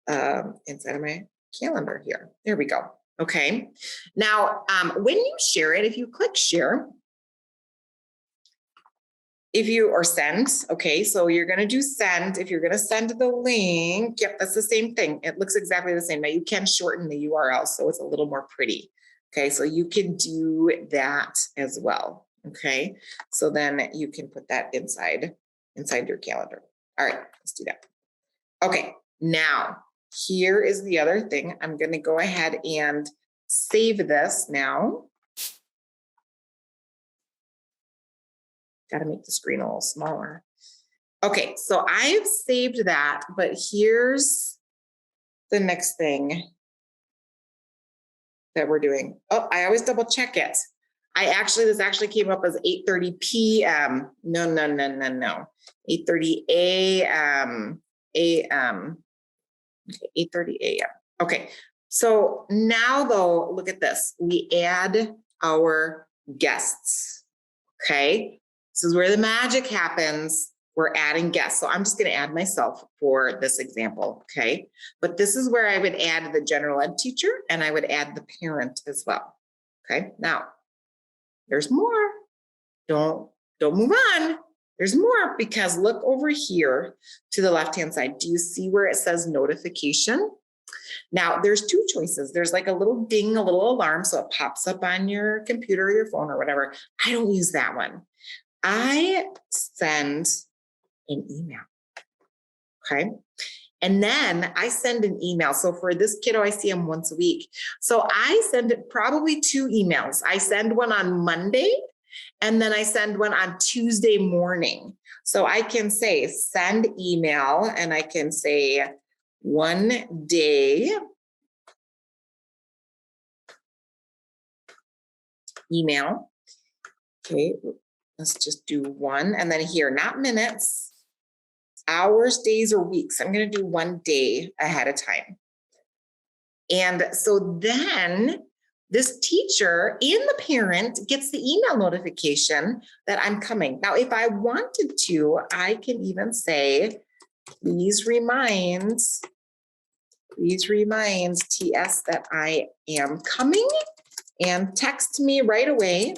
my calendar here. There we go. Okay. Now, when you share it, if you click share, or send, okay, so you're going to do send. If you're going to send the link, yep, that's the same thing. It looks exactly the same. Now you can shorten the URL so it's a little more pretty. Okay, so you can do that as well. Okay, so then you can put that inside your calendar. All right, let's do that. Okay, now here is the other thing. I'm going to go ahead and save this now. Got to make the screen a little smaller. Okay, so I've saved that, but here's the next thing that we're doing. Oh, I always double check it. This actually came up as 8:30 p.m. No. 8:30 a.m. Okay, 8:30 a.m. Okay, so now though, look at this. We add our guests, okay? This is where the magic happens. We're adding guests. So I'm just going to add myself for this example, okay? But this is where I would add the general ed teacher and I would add the parent as well, okay? Now, there's more. Don't move on. There's more because look over here to the left-hand side. Do you see where it says notification? Now, there's 2 choices. There's like a little ding, a little alarm, so it pops up on your computer or your phone or whatever. I don't use that one. I send an email, okay? And then I send an email. So for this kiddo, I see him once a week. So I send probably 2 emails. I send one on Monday, and then I send one on Tuesday morning. So I can say send email, and I can say 1 day email. Okay, let's just do 1. And then here, not minutes, hours, days, or weeks. I'm going to do 1 day ahead of time. And so then this teacher and the parent gets the email notification that I'm coming. Now, if I wanted to, I can even say, please remind TS that I am coming, and text me right away.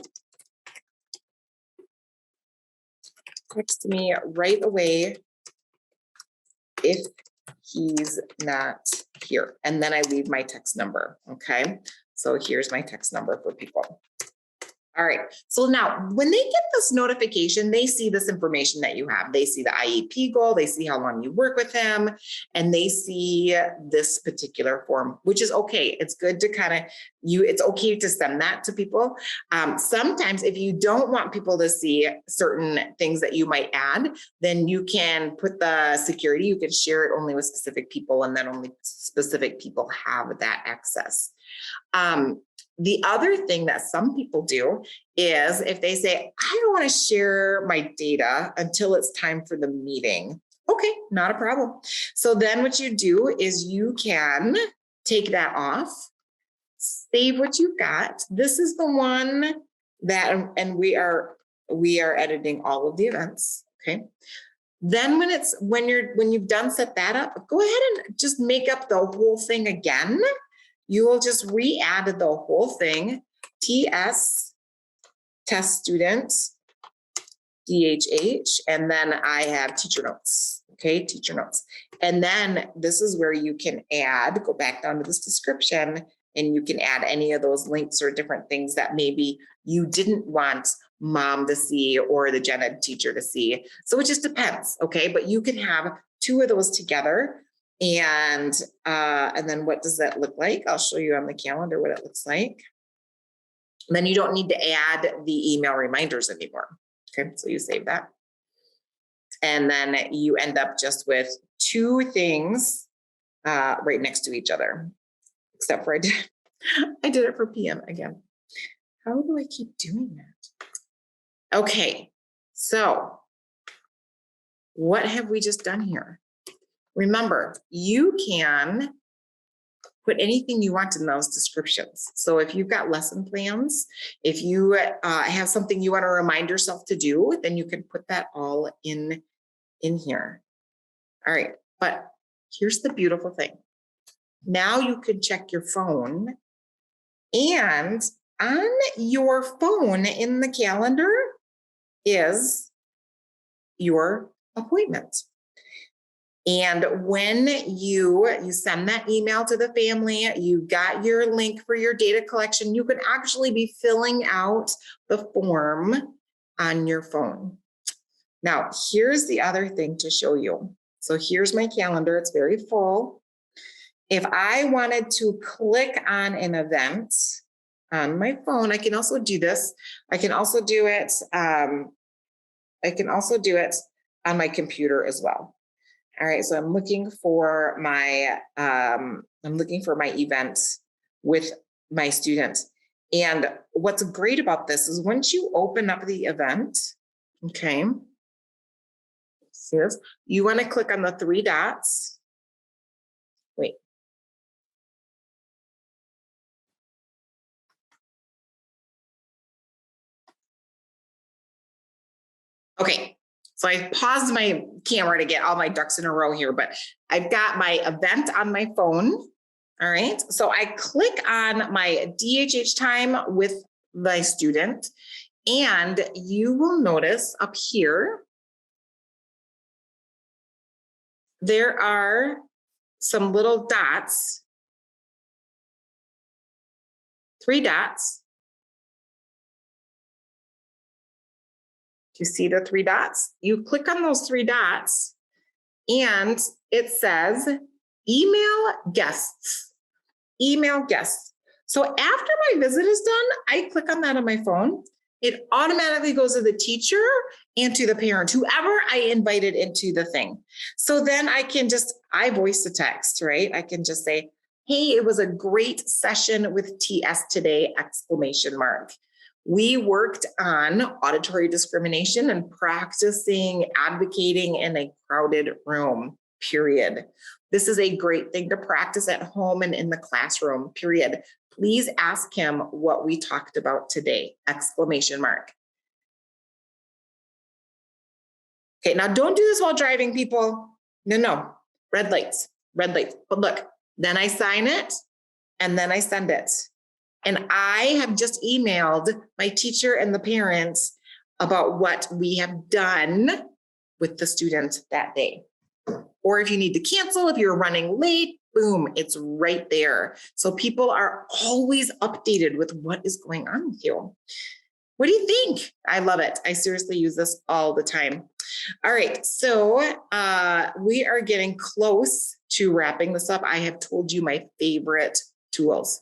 Text me right away if he's not here. And then I leave my text number. Okay. So here's my text number for people. All right. So now when they get this notification, they see this information that you have. They see the IEP goal, they see how long you work with him, and they see this particular form, which is okay. It's good to it's okay to send that to people. Sometimes if you don't want people to see certain things that you might add, then you can put the security, you can share it only with specific people, and then only specific people have that access. The other thing that some people do is if they say, I don't want to share my data until it's time for the meeting. Okay, not a problem. So then what you do is you can take that off, save what you've got. This is the one that, and we are editing all of the events. Okay. Then when you've done set that up, go ahead and just make up the whole thing again. You will just re-add the whole thing, TS, test student, DHH, and then I have teacher notes, okay, teacher notes. And then this is where you can add, go back down to this description, and you can add any of those links or different things that maybe you didn't want mom to see or the gen ed teacher to see. So it just depends, okay? But you can have 2 of those together. And then what does that look like? I'll show you on the calendar what it looks like. And then you don't need to add the email reminders anymore. Okay, so you save that. And then you end up just with 2 things right next to each other, except for I did it for PM again. How do I keep doing that? Okay, so what have we just done here? Remember, you can put anything you want in those descriptions. So if you've got lesson plans, if you have something you want to remind yourself to do, then you can put that all in here. All right, but here's the beautiful thing. Now you can check your phone, and on your phone in the calendar is your appointment. And when you send that email to the family, you got your link for your data collection, you can actually be filling out the form on your phone. Now, here's the other thing to show you. So here's my calendar, it's very full. If I wanted to click on an event on my phone, I can also do this. I can also do it on my computer as well. All right, so I'm looking for my events with my students. And what's great about this is once you open up the event, okay, you want to click on the 3 dots. Wait. Okay. So I paused my camera to get all my ducks in a row here, but I've got my event on my phone. All right. So I click on my DHH time with my student, and you will notice up here, there are some little dots, 3 dots. Do you see the 3 dots? You click on those 3 dots, and it says email guests. Email guests. So after my visit is done, I click on that on my phone. It automatically goes to the teacher and to the parent, whoever I invited into the thing. So then I voice the text, right? I can just say, hey, it was a great session with TS today, ! We worked on auditory discrimination and practicing advocating in a crowded room, period. This is a great thing to practice at home and in the classroom, period. Please ask him what we talked about today, ! Okay, now don't do this while driving, people. No, red lights. But look, then I sign it and then I send it. And I have just emailed my teacher and the parents about what we have done with the student that day. Or if you need to cancel, if you're running late, boom, it's right there. So people are always updated with what is going on with you. What do you think? I love it. I seriously use this all the time. All right, so we are getting close to wrapping this up. I have told you my favorite tools.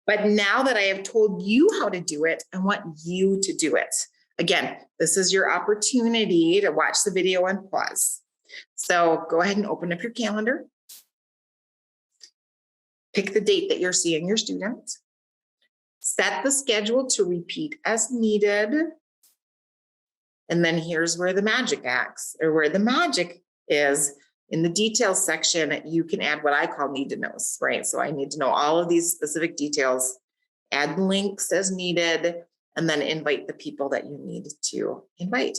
But now that I have told you how to do it, I want you to do it. Again, this is your opportunity to watch the video and pause. So go ahead and open up your calendar. Pick the date that you're seeing your student. Set the schedule to repeat as needed. And then here's where the magic acts, or where the magic is. In the details section, you can add what I call need to knows, right? So I need to know all of these specific details, add links as needed, and then invite the people that you need to invite.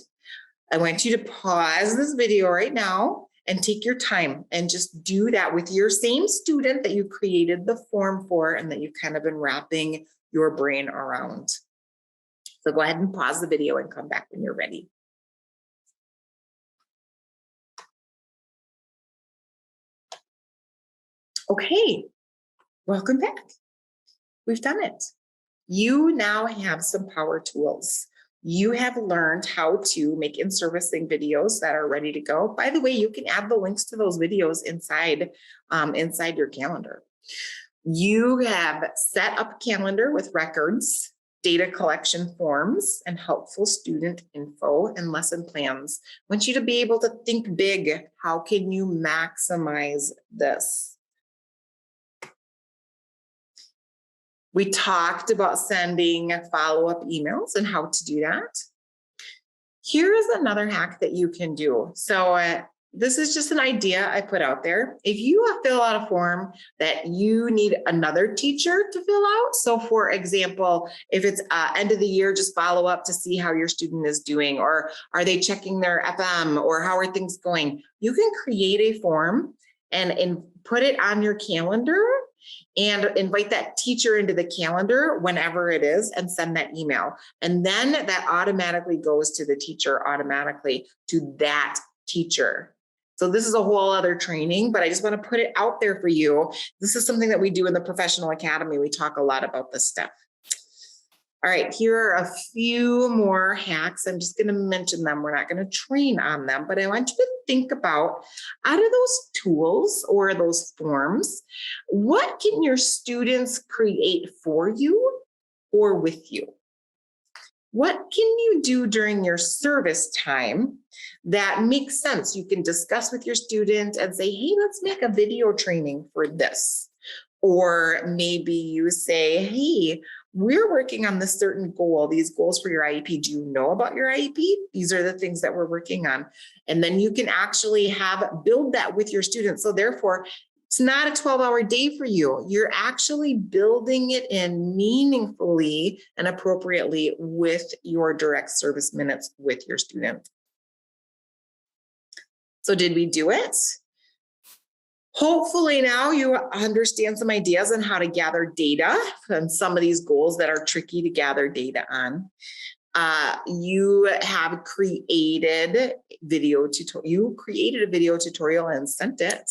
I want you to pause this video right now and take your time and just do that with your same student that you created the form for and that you've kind of been wrapping your brain around. So go ahead and pause the video and come back when you're ready. Okay, welcome back. We've done it. You now have some power tools. You have learned how to make in-servicing videos that are ready to go. By the way, you can add the links to those videos inside your calendar. You have set up a calendar with records, data collection forms, and helpful student info and lesson plans. I want you to be able to think big. How can you maximize this? We talked about sending follow-up emails and how to do that. Here's another hack that you can do. So this is just an idea I put out there. If you fill out a form that you need another teacher to fill out, so for example, if it's end of the year, just follow up to see how your student is doing, or are they checking their FM, or how are things going? You can create a form and put it on your calendar and invite that teacher into the calendar whenever it is and send that email. And then that automatically goes to the teacher automatically to that teacher. So this is a whole other training, but I just want to put it out there for you. This is something that we do in the Professional Academy. We talk a lot about this stuff. All right, here are a few more hacks. I'm just going to mention them. We're not going to train on them, but I want you to think about, out of those tools or those forms, what can your students create for you or with you? What can you do during your service time that makes sense? You can discuss with your student and say, hey, let's make a video training for this. Or maybe you say, hey, we're working on this certain goal, these goals for your IEP. Do you know about your IEP? These are the things that we're working on. And then you can actually build that with your students. So therefore, it's not a 12-hour day for you. You're actually building it in meaningfully and appropriately with your direct service minutes with your student. So did we do it? Hopefully now you understand some ideas on how to gather data on some of these goals that are tricky to gather data on. You have created a video tutorial and sent it.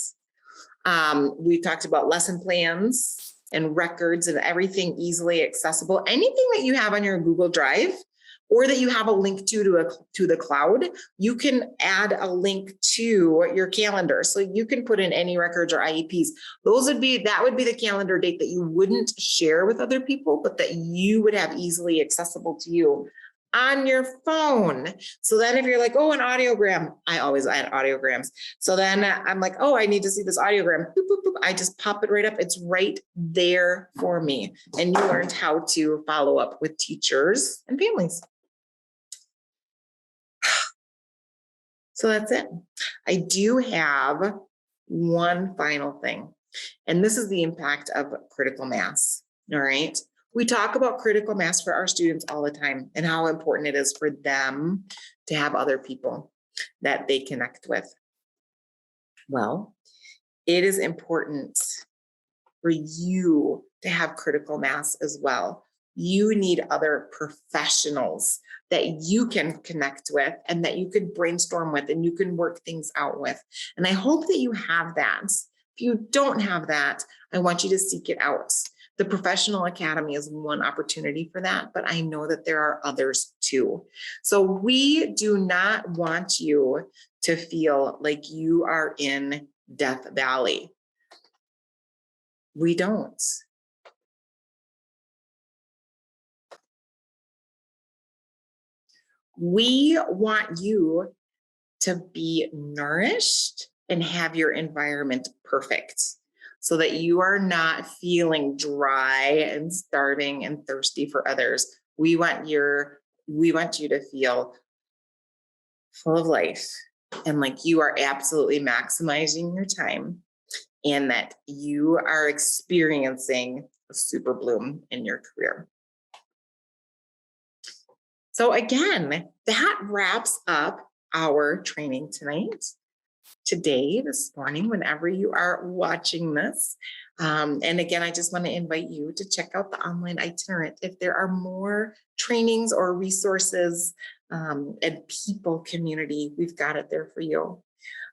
We talked about lesson plans and records and everything easily accessible. Anything that you have on your Google Drive or that you have a link to the cloud, you can add a link to your calendar. So you can put in any records or IEPs. That would be the calendar date that you wouldn't share with other people, but that you would have easily accessible to you on your phone. So then if you're like, oh, an audiogram, I always add audiograms. So then I'm like, oh, I need to see this audiogram. Boop, boop, boop. I just pop it right up. It's right there for me. And you learned how to follow up with teachers and families. So that's it. I do have one final thing, and this is the impact of critical mass. All right. We talk about critical mass for our students all the time and how important it is for them to have other people that they connect with. Well, it is important for you to have critical mass as well. You need other professionals that you can connect with and that you can brainstorm with and you can work things out with. And I hope that you have that. If you don't have that, I want you to seek it out. The Professional Academy is one opportunity for that, but I know that there are others too. So we do not want you to feel like you are in Death Valley. We don't. We want you to be nourished and have your environment perfect so that you are not feeling dry and starving and thirsty for others. We want you to feel full of life and like you are absolutely maximizing your time and that you are experiencing a super bloom in your career. So again, that wraps up our training today, this morning, whenever you are watching this. And again, I just want to invite you to check out the online itinerant. If there are more trainings or resources and people community, we've got it there for you.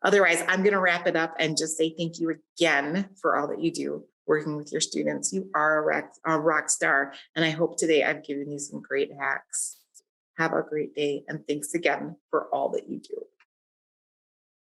Otherwise, I'm going to wrap it up and just say thank you again for all that you do working with your students. You are a rock star. And I hope today I've given you some great hacks. Have a great day. And thanks again for all that you do.